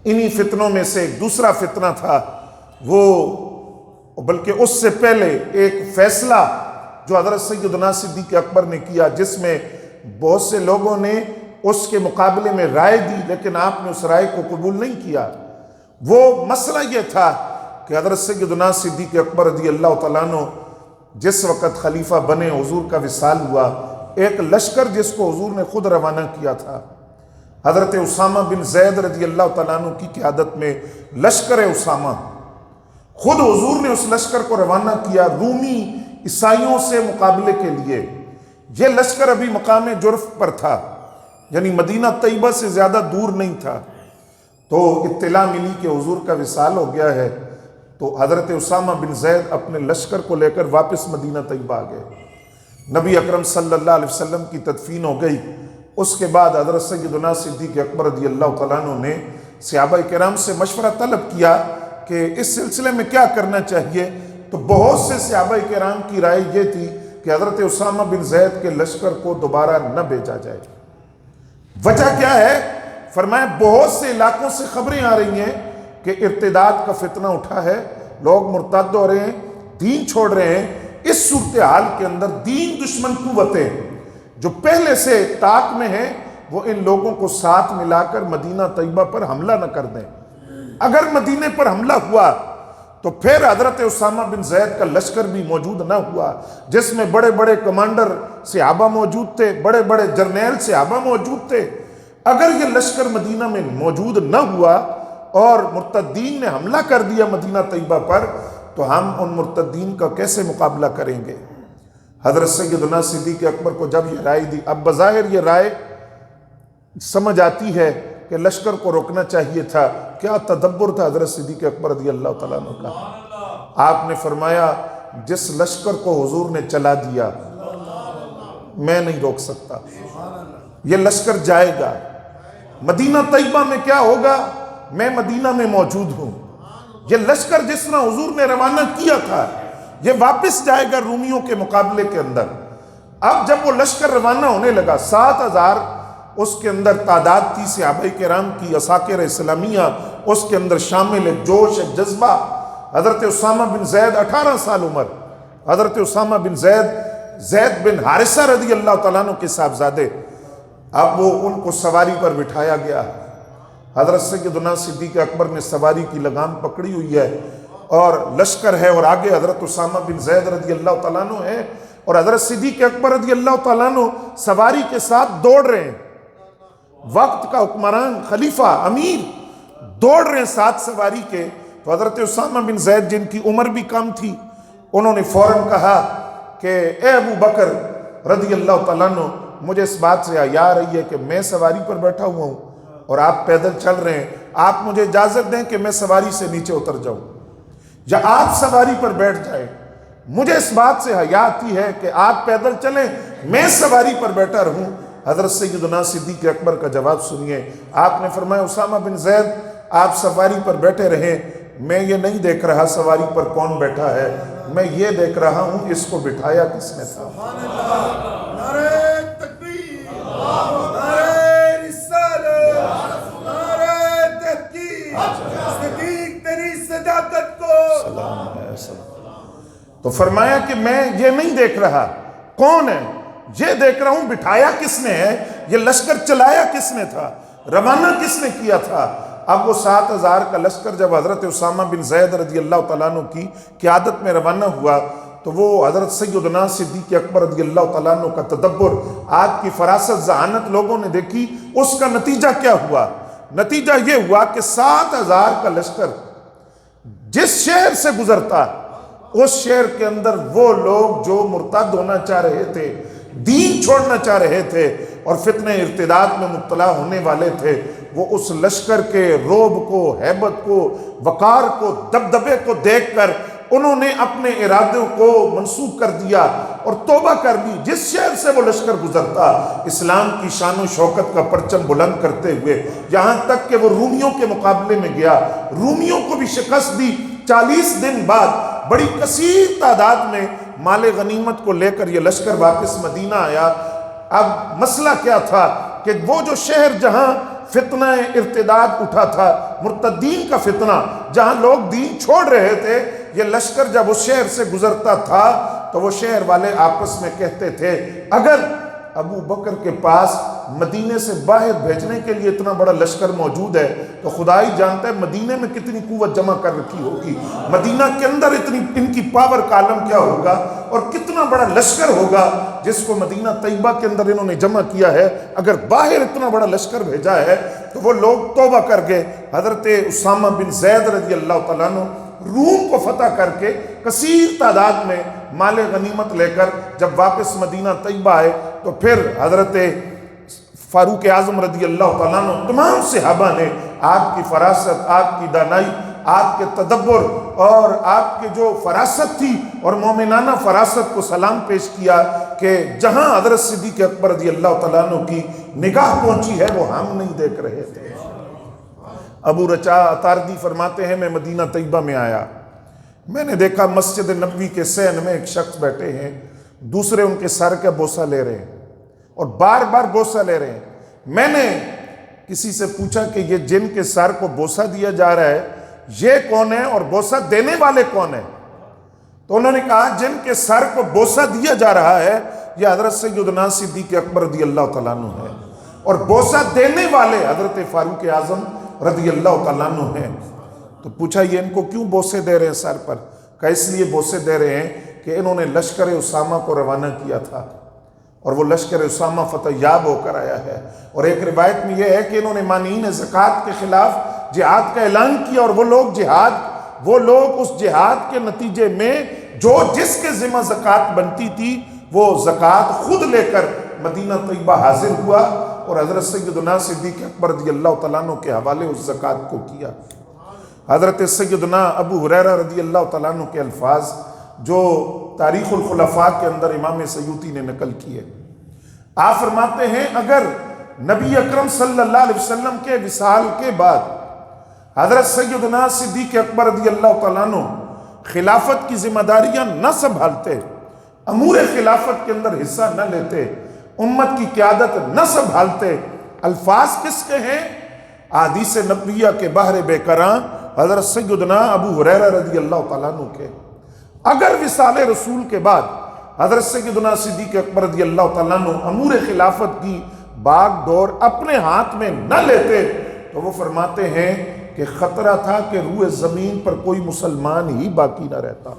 انہی فتنوں میں سے ایک دوسرا فتنہ تھا، وہ بلکہ اس سے پہلے ایک فیصلہ جو حضرت سیدنا صدیق اکبر نے کیا جس میں بہت سے لوگوں نے اس کے مقابلے میں رائے دی لیکن آپ نے اس رائے کو قبول نہیں کیا۔ وہ مسئلہ یہ تھا کہ حضرت سیدنا صدیق اکبر رضی اللہ تعالیٰ عنہ جس وقت خلیفہ بنے، حضور کا وصال ہوا، ایک لشکر جس کو حضور نے خود روانہ کیا تھا، حضرت اسامہ بن زید رضی اللہ تعالیٰ عنہ کی قیادت میں لشکر اسامہ، خود حضور نے اس لشکر کو روانہ کیا رومی عیسائیوں سے مقابلے کے لیے۔ یہ لشکر ابھی مقام جرف پر تھا، یعنی مدینہ طیبہ سے زیادہ دور نہیں تھا، تو اطلاع ملی کہ حضور کا وصال ہو گیا ہے، تو حضرت اسامہ بن زید اپنے لشکر کو لے کر واپس مدینہ طیبہ آ گئے۔ نبی اکرم صلی اللہ علیہ وسلم کی تدفین ہو گئی۔ اس کے بعد حضرت سیدنا صدیق اکبر رضی اللہ تعالیٰ عنہ نے صحابہ کرام سے مشورہ طلب کیا کہ اس سلسلے میں کیا کرنا چاہیے، تو بہت سے صحابہ کرام کی رائے یہ تھی کہ حضرت اسامہ بن زید کے لشکر کو دوبارہ نہ بھیجا جائے۔ وجہ کیا ہے؟ فرمایا بہت سے علاقوں سے خبریں آ رہی ہیں کہ ارتداد کا فتنہ اٹھا ہے، لوگ مرتد ہو رہے ہیں، دین چھوڑ رہے ہیں۔ اس صورتحال کے اندر دین دشمن قوتیں جو پہلے سے طاق میں ہیں وہ ان لوگوں کو ساتھ ملا کر مدینہ طیبہ پر حملہ نہ کر دیں۔ اگر مدینہ پر حملہ ہوا تو پھر حضرت اسامہ بن زید کا لشکر بھی موجود نہ ہوا جس میں بڑے بڑے کمانڈر صحابہ موجود تھے، بڑے بڑے جرنیل صحابہ موجود تھے۔ اگر یہ لشکر مدینہ میں موجود نہ ہوا اور مرتدین نے حملہ کر دیا مدینہ طیبہ پر تو ہم ان مرتدین کا کیسے مقابلہ کریں گے؟ حضرت سیدنا صدیق اکبر کو جب یہ رائے دی، اب بظاہر یہ رائے سمجھ آتی ہے کہ لشکر کو روکنا چاہیے تھا، کیا تدبر تھا حضرت صدیق اکبر رضی اللہ تعالیٰ عنہ کا۔ آپ نے فرمایا جس لشکر کو حضور نے چلا دیا میں نہیں روک سکتا، یہ لشکر جائے گا۔ مدینہ طیبہ میں کیا ہوگا؟ میں مدینہ میں موجود ہوں، یہ لشکر جس طرح حضور نے روانہ کیا تھا یہ واپس جائے گا رومیوں کے مقابلے کے اندر۔ اب جب وہ لشکر روانہ ہونے لگا 7,000 اس کے اندر تعداد تھی صحابہ کرام کی، عساکر اسلامیہ اس کے اندر شامل، ایک جوش، ایک جذبہ۔ حضرت اسامہ بن زید 18 سال عمر، حضرت اسامہ بن زید بن حارثہ رضی اللہ تعالیٰ عنہ کے صاحبزادے، اب وہ ان کو سواری پر بٹھایا گیا۔ حضرت سیدنا صدیق اکبر نے سواری کی لگام پکڑی ہوئی ہے اور لشکر ہے، اور آگے حضرت اسامہ بن زید رضی اللہ تعالیٰ عنہ ہے، اور حضرت صدیق اکبر رضی اللہ تعالیٰ عنہ سواری کے ساتھ دوڑ رہے ہیں۔ وقت کا حکمران، خلیفہ، امیر دوڑ رہے ہیں ساتھ سواری کے۔ تو حضرت اسامہ بن زید جن کی عمر بھی کم تھی، انہوں نے فوراً کہا کہ اے ابو بکر رضی اللہ تعالیٰ عنہ، مجھے اس بات سے حیا آ رہی ہے کہ میں سواری پر بیٹھا ہوا ہوں اور آپ پیدل چل رہے ہیں، آپ مجھے اجازت دیں کہ میں سواری سے نیچے اتر جاؤں یا آپ سواری پر بیٹھ جائیں۔ مجھے اس بات سے حیا آتی ہے کہ آپ پیدل چلیں، میں سواری پر بیٹھا رہوں۔ حضرت سیدنا صدیق اکبر کا جواب سنیے، آپ نے فرمایا اسامہ بن زید آپ سواری پر بیٹھے رہیں، میں یہ نہیں دیکھ رہا سواری پر کون بیٹھا ہے، میں یہ دیکھ رہا ہوں اس کو بٹھایا کس نے تھا۔
نعرہ تکبیر، نعرہ رسالت، نعرہ تحقیق، صدیق تیری صداقت کو
سلام ہے سلام۔ تو فرمایا کہ میں یہ نہیں دیکھ رہا کون ہے، یہ دیکھ رہا ہوں بٹھایا کس نے ہے، یہ لشکر چلایا کس نے تھا، روانہ کس نے کیا تھا۔ اب وہ 7,000 کا لشکر جب حضرت اسامہ بن زید رضی اللہ تعالیٰ عنہ کی قیادت میں روانہ ہوا تو وہ حضرت سیدنا صدیق اکبر رضی اللہ تعالیٰ عنہ کا تدبر، آپ کی فراست، ذہانت لوگوں نے دیکھی۔ اس کا نتیجہ کیا ہوا؟ نتیجہ یہ ہوا کہ 7,000 کا لشکر جس شہر سے گزرتا اس شہر کے اندر وہ لوگ جو مرتد ہونا چاہ رہے تھے، دین چھوڑنا چاہ رہے تھے اور فتنہ ارتداد میں مبتلا ہونے والے تھے، وہ اس لشکر کے رعب کو، ہیبت کو، وقار کو، دبدبے کو دیکھ کر انہوں نے اپنے ارادوں کو منسوخ کر دیا اور توبہ کر لی۔ جس شہر سے وہ لشکر گزرتا اسلام کی شان و شوکت کا پرچم بلند کرتے ہوئے، یہاں تک کہ وہ رومیوں کے مقابلے میں گیا، رومیوں کو بھی شکست دی۔ 40 دن بعد بڑی کثیر تعداد میں مال غنیمت کو لے کر یہ لشکر واپس مدینہ آیا۔ اب مسئلہ کیا تھا کہ وہ جو شہر جہاں فتنہ ارتداد اٹھا تھا، مرتدین کا فتنہ، جہاں لوگ دین چھوڑ رہے تھے، یہ لشکر جب اس شہر سے گزرتا تھا تو وہ شہر والے آپس میں کہتے تھے اگر ابو بکر کے پاس مدینے سے باہر بھیجنے کے لیے اتنا بڑا لشکر موجود ہے تو خدا ہی جانتا ہے مدینے میں کتنی قوت جمع کر رکھی ہوگی، مدینہ کے اندر اتنی ان کی پاور کا عالم کیا ہوگا اور کتنا بڑا لشکر ہوگا جس کو مدینہ طیبہ کے اندر انہوں نے جمع کیا ہے۔ اگر باہر اتنا بڑا لشکر بھیجا ہے تو وہ لوگ توبہ کر گئے۔ حضرت اسامہ بن زید رضی اللہ تعالیٰ عنہ روم کو فتح کر کے کثیر تعداد میں مال غنیمت لے کر جب واپس مدینہ طیبہ آئے تو پھر حضرت فاروق اعظم رضی اللہ تعالیٰ عنہ تمام صحابہ نے آپ کی فراست، آپ کی دانائی، آپ کے تدبر اور آپ کے جو فراست تھی اور مومنانہ فراست کو سلام پیش کیا کہ جہاں حضرت صدیق اکبر رضی اللہ تعالیٰ عنہ کی نگاہ پہنچی ہے وہ ہم نہیں دیکھ رہے تھے۔ ابو رچا اتاردی فرماتے ہیں میں مدینہ طیبہ میں آیا، میں نے دیکھا مسجد نبوی کے صحن میں ایک شخص بیٹھے ہیں، دوسرے ان کے سر کا بوسہ لے رہے ہیں اور بار بار بوسہ لے رہے ہیں۔ میں نے کسی سے پوچھا کہ یہ جن کے سر کو بوسہ دیا جا رہا ہے یہ کون ہے اور بوسہ دینے والے کون ہیں؟ تو انہوں نے کہا جن کے سر کو بوسہ دیا جا رہا ہے یہ حضرت سیدنا صدیق اکبر رضی اللہ تعالیٰ عنہ ہے اور بوسہ دینے والے حضرت فاروق اعظم رضی اللہ تعالیٰ عنہ ہیں۔ تو پوچھا یہ ان کو کیوں بوسے دے رہے ہیں سر پر؟ کہ اس لیے بوسے دے رہے ہیں کہ انہوں نے لشکر اسامہ کو روانہ کیا تھا اور وہ لشکر اسامہ فتح یاب ہو کر آیا ہے، اور ایک روایت میں یہ ہے کہ انہوں نے مانعین زکوٰۃ کے خلاف جہاد کا اعلان کیا اور وہ لوگ اس جہاد کے نتیجے میں جو جس کے ذمہ زکوٰۃ بنتی تھی وہ زکوٰۃ خود لے کر مدینہ طیبہ حاضر ہوا اور حضرت سیدنا صدیق اکبر رضی اللہ تعالیٰ عنہ کے حوالے اس زکوٰۃ کو کیا۔ حضرت سیدنا ابو ہریرہ رضی اللہ تعالیٰ عنہ کے الفاظ جو تاریخ الخلفاء کے اندر امام سیوطی نے نقل کیے، آپ فرماتے ہیں اگر نبی اکرم صلی اللہ علیہ وسلم کے وصال کے بعد حضرت سیدنا صدیق اکبر رضی اللہ تعالیٰ عنہ خلافت کی ذمہ داریاں نہ سنبھالتے، امور خلافت کے اندر حصہ نہ لیتے، امت کی قیادت نہ سنبھالتے، الفاظ کس کے ہیں؟ احادیث نبویہ کے بحر بے کراں حضرت سیدنا ابو ہریرہ رضی اللہ تعالیٰ عنہ کے۔ اگر وصال رسول کے بعد حضرت سیدنا صدیق اکبر رضی اللہ تعالیٰ عنہ امور خلافت کی باغ ڈور اپنے ہاتھ میں نہ لیتے تو وہ فرماتے ہیں کہ خطرہ تھا کہ روئے زمین پر کوئی مسلمان ہی باقی نہ رہتا،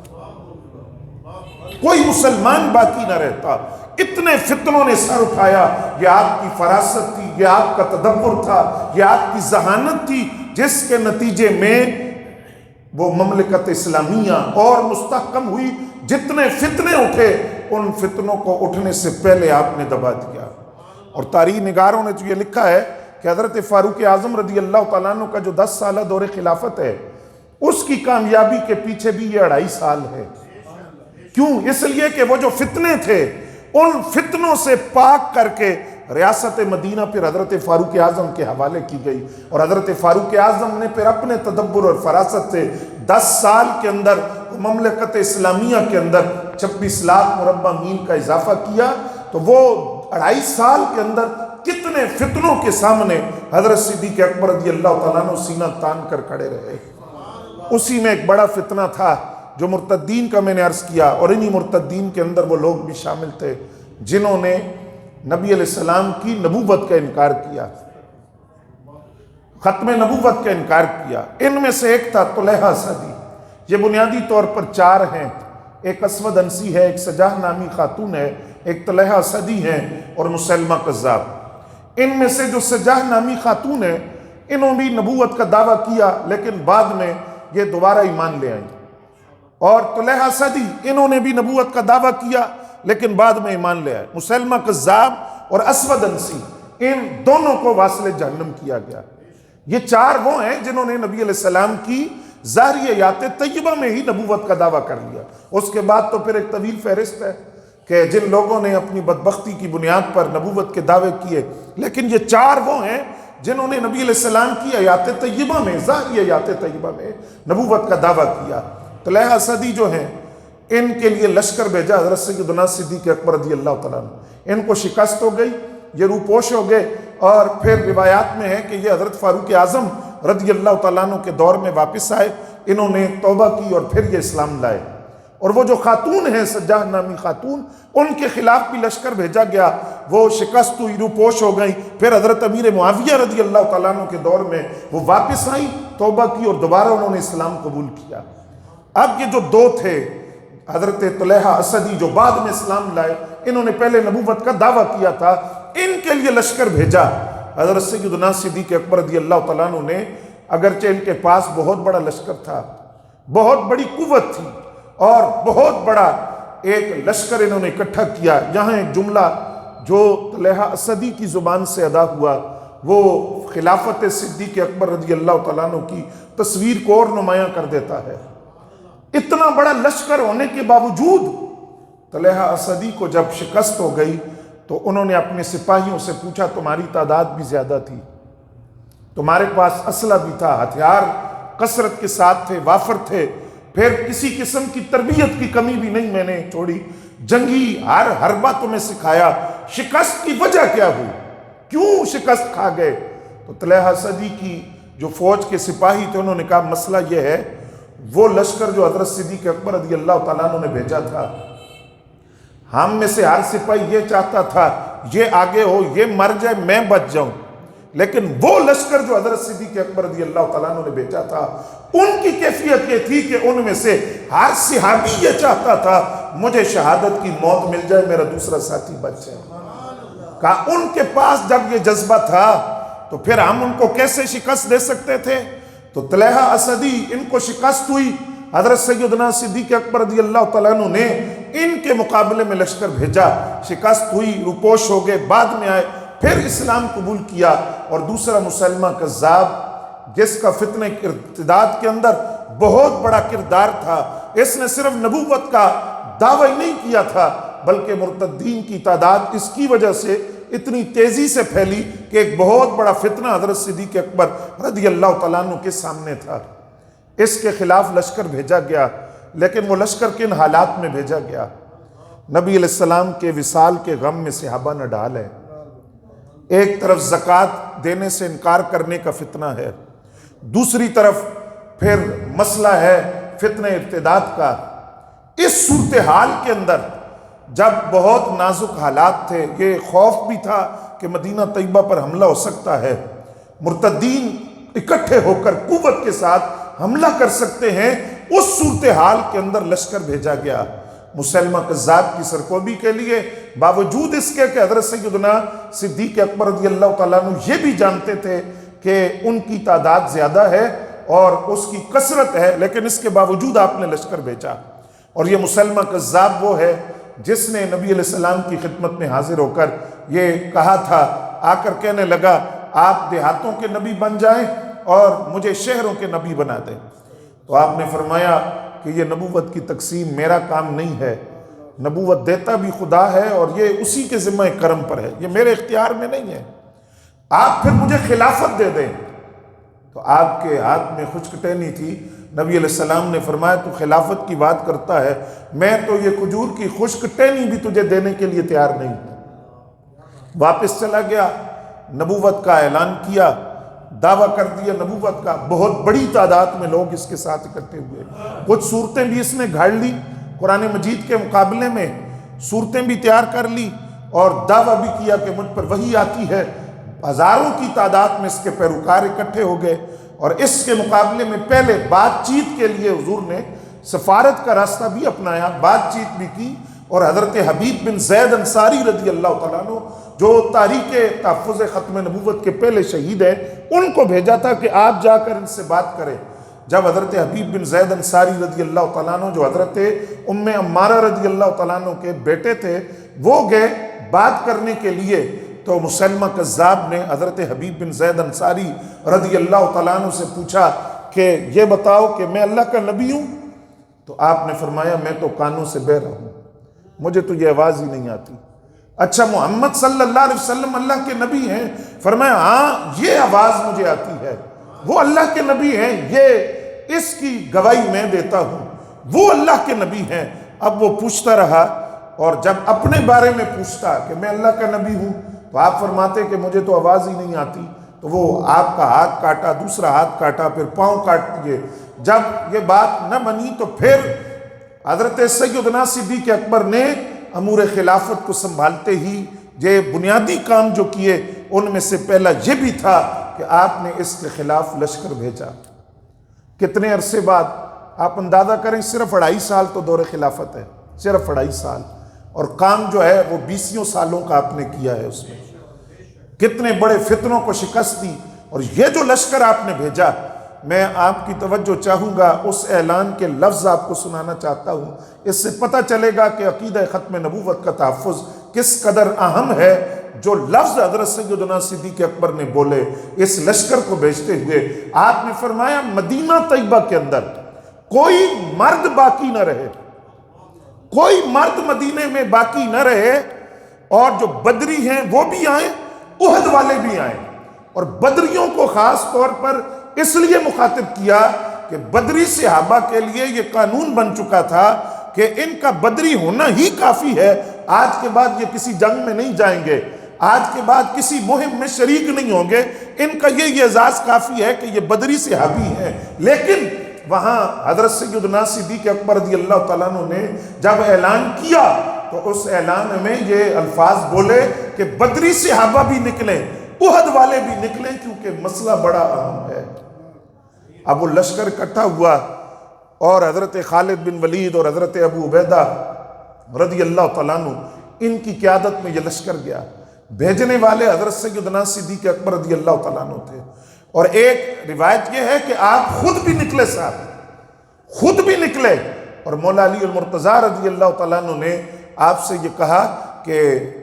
کوئی مسلمان باقی نہ رہتا۔ اتنے فتنوں نے سر اٹھایا، یہ آپ کی فراست تھی، یہ آپ کا تدبر تھا، یہ آپ کی ذہانت تھی، جس کے نتیجے میں وہ مملکت اسلامیہ اور مستحکم ہوئی۔ جتنے فتنے اٹھے ان فتنوں کو اٹھنے سے پہلے آپ نے دبا دیا۔ اور تاریخ نگاروں نے جو یہ لکھا ہے کہ حضرت فاروق اعظم رضی اللہ تعالیٰ عنہ کا جو 10 سالہ دور خلافت ہے، اس کی کامیابی کے پیچھے بھی یہ 2.5 سال ہے۔ کیوں؟ اس لیے کہ وہ جو فتنے تھے ان فتنوں سے پاک کر کے ریاست مدینہ پھر حضرت فاروق اعظم کے حوالے کی گئی، اور حضرت فاروق اعظم نے پھر اپنے تدبر اور فراست سے 10 سال کے اندر مملکت اسلامیہ کے اندر 26 لاکھ مربع میل کا اضافہ کیا۔ تو وہ 2.5 سال کے اندر کتنے فتنوں کے سامنے حضرت صدیق اکبر رضی اللہ تعالیٰ عنہ سینہ تان کر کھڑے رہے۔ اسی میں ایک بڑا فتنہ تھا جو مرتدین کا میں نے عرض کیا، اور انہی مرتدین کے اندر وہ لوگ بھی شامل تھے جنہوں نے نبی علیہ السلام کی نبوت کا انکار کیا، ختم نبوت کا انکار کیا۔ ان میں سے ایک تھا طلحہ اسدی۔ یہ بنیادی طور پر 4 ہیں، ایک اسود انسی ہے، ایک سجاہ نامی خاتون ہے، ایک طلحہ اسدی ہے، اور مسلمہ کذاب۔ ان میں سے جو سجاہ نامی خاتون ہے، انہوں بھی نبوت کا دعویٰ کیا، لیکن بعد میں یہ دوبارہ ایمان لے آئیں۔ اور طلحہ اسدی انہوں نے بھی نبوت کا دعویٰ کیا لیکن بعد میں ایمان لے آئے۔ مسلمہ کذاب اور اسود انسی، ان دونوں کو واصل جہنم کیا گیا۔ یہ 4 وہ ہیں جنہوں نے نبی علیہ السلام کی ظاہری حیات طیبہ میں ہی نبوت کا دعویٰ کر لیا۔ اس کے بعد تو پھر ایک طویل فہرست ہے کہ جن لوگوں نے اپنی بدبختی کی بنیاد پر نبوت کے دعوے کیے، لیکن یہ 4 وہ ہیں جنہوں نے نبی علیہ السلام کی حیات طیبہ میں، ظاہری حیات طیبہ میں نبوت کا دعویٰ کیا۔ طلحہ اسدی جو ہیں، ان کے لیے لشکر بھیجا حضرت سیدنا صدیق اکبر رضی اللہ تعالیٰ عنہ۔ ان کو شکست ہو گئی، یہ روپوش ہو گئے، اور پھر روایات میں ہے کہ یہ حضرت فاروق اعظم رضی اللہ تعالیٰ عنہ کے دور میں واپس آئے، انہوں نے توبہ کی اور پھر یہ اسلام لائے۔ اور وہ جو خاتون ہیں سجاہ نامی خاتون، ان کے خلاف بھی لشکر بھیجا گیا، وہ شکست ہوئی، روپوش ہو گئی۔ پھر حضرت امیر معاویہ رضی اللہ تعالیٰ عنہ کے دور میں وہ واپس آئی، توبہ کی، اور دوبارہ انہوں نے اسلام قبول کیا۔ اب یہ جو 2 تھے، حضرت طلحہ اسدی جو بعد میں اسلام لائے، انہوں نے پہلے نبوت کا دعویٰ کیا تھا، ان کے لیے لشکر بھیجا حضرت سیدنا صدیق اکبر رضی اللہ تعالیٰ عنہ نے۔ اگرچہ ان کے پاس بہت بڑا لشکر تھا، بہت بڑی قوت تھی، اور بہت بڑا ایک لشکر انہوں نے اکٹھا کیا۔ یہاں ایک جملہ جو طلحہ اسدی کی زبان سے ادا ہوا، وہ خلافت صدیق اکبر رضی اللہ تعالیٰ عنہ کی تصویر کو اور نمایاں کر دیتا ہے۔ اتنا بڑا لشکر ہونے کے باوجود طلحہ اسدی کو جب شکست ہو گئی تو انہوں نے اپنے سپاہیوں سے پوچھا، تمہاری تعداد بھی زیادہ تھی، تمہارے پاس اسلحہ بھی تھا، ہتھیار کثرت کے ساتھ تھے، وافر تھے، پھر کسی قسم کی تربیت کی کمی بھی نہیں میں نے چھوڑی، جنگی ہر حربہ تمہیں سکھایا، شکست کی وجہ کیا ہوئی؟ کیوں شکست کھا گئے؟ تو طلحہ اسدی کی جو فوج کے سپاہی تھے انہوں نے کہا، مسئلہ یہ ہے، وہ لشکر جو حضرت صدیق اکبر رضی اللہ تعالیٰ عنہ نے بھیجا تھا، ہم میں سے ہر سپاہی یہ چاہتا تھا یہ آگے ہو، یہ مر جائے، میں بچ جاؤں، لیکن وہ لشکر جو حضرت صدیق اکبر رضی اللہ تعالیٰ عنہ نے بھیجا تھا، ان کی کیفیت یہ تھی کہ ان میں سے ہر صحابی یہ چاہتا تھا مجھے شہادت کی موت مل جائے، میرا دوسرا ساتھی بچ جائے۔ کہا ان کے پاس جب یہ جذبہ تھا تو پھر ہم ان کو کیسے شکست دے سکتے تھے؟ تو طلحہ اسدی ان کو شکست ہوئی، حضرت سیدنا صدیق اکبر رضی اللہ تعالیٰ عنہ نے ان کے مقابلے میں لشکر بھیجا، شکست ہوئی، روپوش ہو گئے، بعد میں آئے، پھر اسلام قبول کیا۔ اور دوسرا مسلمہ کذاب، جس کا فتنہ ارتداد کے اندر بہت بڑا کردار تھا، اس نے صرف نبوت کا دعویٰ ہی نہیں کیا تھا بلکہ مرتدین کی تعداد اس کی وجہ سے اتنی تیزی سے پھیلی کہ ایک بہت بڑا فتنہ حضرت صدیق اکبر رضی اللہ تعالیٰ عنہ کے سامنے تھا۔ اس کے خلاف لشکر بھیجا گیا، لیکن وہ لشکر کن حالات میں بھیجا گیا؟ نبی علیہ السلام کے وصال کے غم میں صحابہ نہ ڈال ہے۔ ایک طرف زکوٰۃ دینے سے انکار کرنے کا فتنہ ہے، دوسری طرف پھر مسئلہ ہے فتنہ ارتداد کا۔ اس صورتحال کے اندر جب بہت نازک حالات تھے، یہ خوف بھی تھا کہ مدینہ طیبہ پر حملہ ہو سکتا ہے، مرتدین اکٹھے ہو کر قوت کے ساتھ حملہ کر سکتے ہیں، اس صورتحال کے اندر لشکر بھیجا گیا مسیلمہ کذاب کی سرکوبی کے لیے، باوجود اس کے کہ حضرت سیدنا صدیق اکبر رضی اللہ تعالیٰ عنہ یہ بھی جانتے تھے کہ ان کی تعداد زیادہ ہے اور اس کی کثرت ہے، لیکن اس کے باوجود آپ نے لشکر بھیجا۔ اور یہ مسیلمہ کذاب وہ ہے جس نے نبی علیہ السلام کی خدمت میں حاضر ہو کر یہ کہا تھا، آ کر کہنے لگا آپ دیہاتوں کے نبی بن جائیں اور مجھے شہروں کے نبی بنا دیں۔ تو آپ نے فرمایا کہ یہ نبوت کی تقسیم میرا کام نہیں ہے، نبوت دیتا بھی خدا ہے اور یہ اسی کے ذمہ کرم پر ہے، یہ میرے اختیار میں نہیں ہے، آپ پھر مجھے خلافت دے دیں۔ تو آپ کے ہاتھ میں خشک ٹہنی تھی، نبی علیہ السلام نے فرمایا تو خلافت کی بات کرتا ہے، میں تو یہ کھجور کی خشک ٹہنی بھی تجھے دینے کے لیے تیار نہیں ہوں۔ واپس چلا گیا، نبوت کا اعلان کیا، دعویٰ کر دیا نبوت کا، بہت بڑی تعداد میں لوگ اس کے ساتھ اکٹھے ہوئے، کچھ صورتیں بھی اس نے گھاڑ لی، قرآن مجید کے مقابلے میں صورتیں بھی تیار کر لی اور دعویٰ بھی کیا کہ مجھ پر وحی آتی ہے، ہزاروں کی تعداد میں اس کے پیروکار اکٹھے ہو گئے، اور اس کے مقابلے میں پہلے بات چیت کے لیے حضور نے سفارت کا راستہ بھی اپنایا، بات چیت بھی کی، اور حضرت حبیب بن زید انصاری رضی اللہ تعالیٰ عنہ جو تاریخ تحفظ ختم نبوت کے پہلے شہید ہیں، ان کو بھیجا تھا کہ آپ جا کر ان سے بات کریں۔ جب حضرت حبیب بن زید انصاری رضی اللہ تعالیٰ عنہ جو حضرت ام عمارہ رضی اللہ تعالیٰ عنہ کے بیٹے تھے وہ گئے بات کرنے کے لیے، تو مسیلمہ کذاب نے حضرت حبیب بن زید انصاری رضی اللہ تعالیٰ عنہ سے پوچھا کہ یہ بتاؤ کہ میں اللہ کا نبی ہوں؟ تو آپ نے فرمایا میں تو کانوں سے بہرا ہوں، مجھے تو یہ آواز ہی نہیں آتی۔ اچھا محمد صلی اللہ علیہ وسلم اللہ کے نبی ہیں؟ فرمایا ہاں یہ آواز مجھے آتی ہے، وہ اللہ کے نبی ہیں، یہ اس کی گواہی میں دیتا ہوں، وہ اللہ کے نبی ہیں۔ اب وہ پوچھتا رہا، اور جب اپنے بارے میں پوچھتا کہ میں اللہ کا نبی ہوں تو آپ فرماتے کہ مجھے تو آواز ہی نہیں آتی، تو وہ آپ کا ہاتھ کاٹا، دوسرا ہاتھ کاٹا، پھر پاؤں کاٹ دیے۔ جب یہ بات نہ بنی تو پھر حضرت سیدنا صدیق اکبر نے امور خلافت کو سنبھالتے ہی یہ بنیادی کام جو کیے ان میں سے پہلا یہ بھی تھا کہ آپ نے اس کے خلاف لشکر بھیجا۔ کتنے عرصے بعد آپ اندازہ کریں، صرف 2.5 سال تو دور خلافت ہے، صرف 2.5 سال، اور کام جو ہے وہ 20 سالوں کا آپ نے کیا ہے، اس میں کتنے بڑے فتنوں کو شکست دی۔ اور یہ جو لشکر آپ نے بھیجا، میں آپ کی توجہ چاہوں گا، اس اعلان کے لفظ آپ کو سنانا چاہتا ہوں، اس سے پتہ چلے گا کہ عقیدہ ختم نبوت کا تحفظ کس قدر اہم ہے۔ جو لفظ حضرت سیدنا صدیق اکبر نے بولے اس لشکر کو بھیجتے ہوئے، آپ نے فرمایا مدینہ طیبہ کے اندر کوئی مرد باقی نہ رہے، کوئی مرد مدینے میں باقی نہ رہے، اور جو بدری ہیں وہ بھی آئیں، احد والے بھی آئیں۔ اور بدریوں کو خاص طور پر اس لیے مخاطب کیا کہ بدری صحابہ کے لیے یہ قانون بن چکا تھا کہ ان کا بدری ہونا ہی کافی ہے، آج کے بعد یہ کسی جنگ میں نہیں جائیں گے، آج کے بعد کسی مہم میں شریک نہیں ہوں گے، ان کا یہ اعزاز کافی ہے کہ یہ بدری صحابی ہیں۔ لیکن وہاں حضرت سیدنا صدیق اکبر رضی اللہ تعالیٰ عنہ نے جب اعلان کیا تو اس اعلان میں یہ الفاظ بولے کہ بدری صحابہ بھی نکلیں، احد والے بھی نکلیں، کیونکہ مسئلہ بڑا اہم ہے۔ اب وہ لشکر اکٹھا ہوا، اور حضرت خالد بن ولید اور حضرت ابو عبیدہ رضی اللہ تعالیٰ عنہ ان کی قیادت میں یہ لشکر گیا۔ بھیجنے والے حضرت سیدنا صدیق اکبر رضی اللہ تعالیٰ عنہ تھے، اور ایک روایت یہ ہے کہ آپ خود بھی نکلے، صاحب خود بھی نکلے، اور مولا علی المرتضیٰ رضی اللہ تعالیٰ عنہ نے آپ سے یہ کہا کہ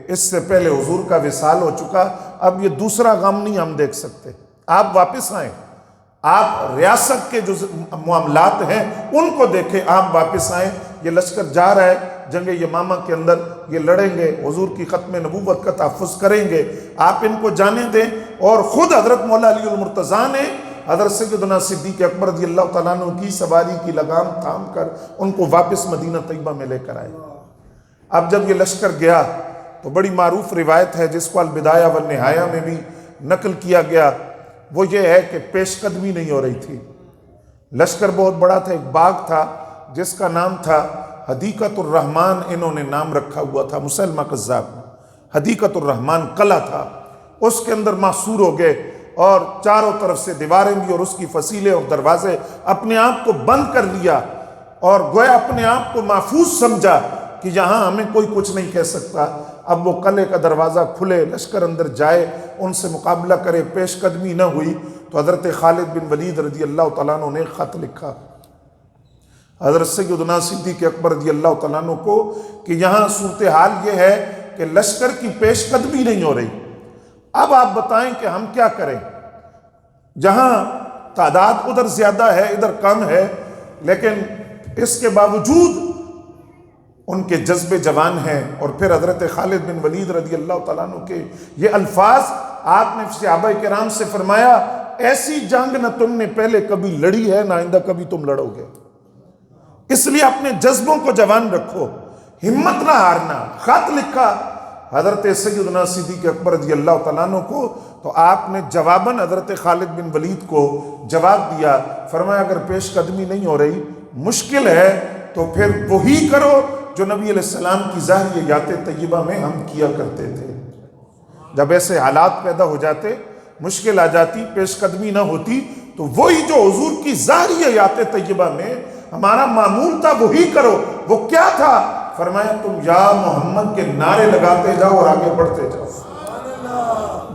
اس سے پہلے حضور کا وصال ہو چکا، اب یہ دوسرا غم نہیں ہم دیکھ سکتے، آپ واپس آئیں، آپ ریاست کے جو معاملات ہیں ان کو دیکھیں، آپ واپس آئیں۔ یہ لشکر جا رہا ہے جنگ یمامہ کے اندر، یہ لڑیں گے، حضور کی ختم نبوت کا تحفظ کریں گے، آپ ان کو جانے دیں۔ اور خود حضرت مولا علی المرتضیٰ نے حضرت سیدنا صدیق اکبر رضی اللہ تعالیٰ عنہ کی سواری کی لگام تھام کر ان کو واپس مدینہ طیبہ میں لے کر آئے۔ اب جب یہ لشکر گیا تو بڑی معروف روایت ہے جس کو البدایہ والنہایہ میں بھی نقل کیا گیا، وہ یہ ہے کہ پیش قدمی نہیں ہو رہی تھی۔ لشکر بہت بڑا تھا، ایک باغ تھا جس کا نام تھا حدیقۃ الرحمن، انہوں نے نام رکھا ہوا تھا مسلمہ کذاب۔ حدیقۃ الرحمن قلعہ تھا، اس کے اندر محصور ہو گئے اور چاروں طرف سے دیواریں بھی اور اس کی فصیلیں اور دروازے، اپنے آپ کو بند کر لیا اور گویا اپنے آپ کو محفوظ سمجھا کہ یہاں ہمیں کوئی کچھ نہیں کہہ سکتا۔ اب وہ قلعے کا دروازہ کھلے، لشکر اندر جائے، ان سے مقابلہ کرے، پیش قدمی نہ ہوئی تو حضرت خالد بن ولید رضی اللہ تعالیٰ عنہ نے خط لکھا حضرت سیدنا صدیق اکبر رضی اللہ تعالیٰ عنہ کو کہ یہاں صورتحال یہ ہے کہ لشکر کی پیش قدمی نہیں ہو رہی، اب آپ بتائیں کہ ہم کیا کریں؟ جہاں تعداد ادھر زیادہ ہے ادھر کم ہے، لیکن اس کے باوجود ان کے جذبے جوان ہیں۔ اور پھر حضرت خالد بن ولید رضی اللہ تعالیٰ عنہ کے یہ الفاظ آپ نے صحابہ کرام سے فرمایا، ایسی جنگ نہ تم نے پہلے کبھی لڑی ہے نہ آئندہ کبھی تم لڑو گے، اس لیے اپنے جذبوں کو جوان رکھو، ہمت نہ ہارنا۔ خط لکھا حضرت سیدنا صدیق اکبر رضی اللہ تعالیٰ عنہ کو، تو آپ نے جواباً حضرت خالد بن ولید کو جواب دیا، فرمایا اگر پیش قدمی نہیں ہو رہی، مشکل ہے، تو پھر وہی کرو جو نبی علیہ السلام کی ظاہریات طیبہ میں ہم کیا کرتے تھے۔ جب ایسے حالات پیدا ہو جاتے، مشکل آ جاتی، پیش قدمی نہ ہوتی، تو وہی جو حضور کی ظاہریات طیبہ میں ہمارا معمول تھا وہی کرو۔ وہ کیا تھا؟ فرمایا تم یا محمد کے نعرے لگاتے جاؤ اور آگے بڑھتے جاؤ۔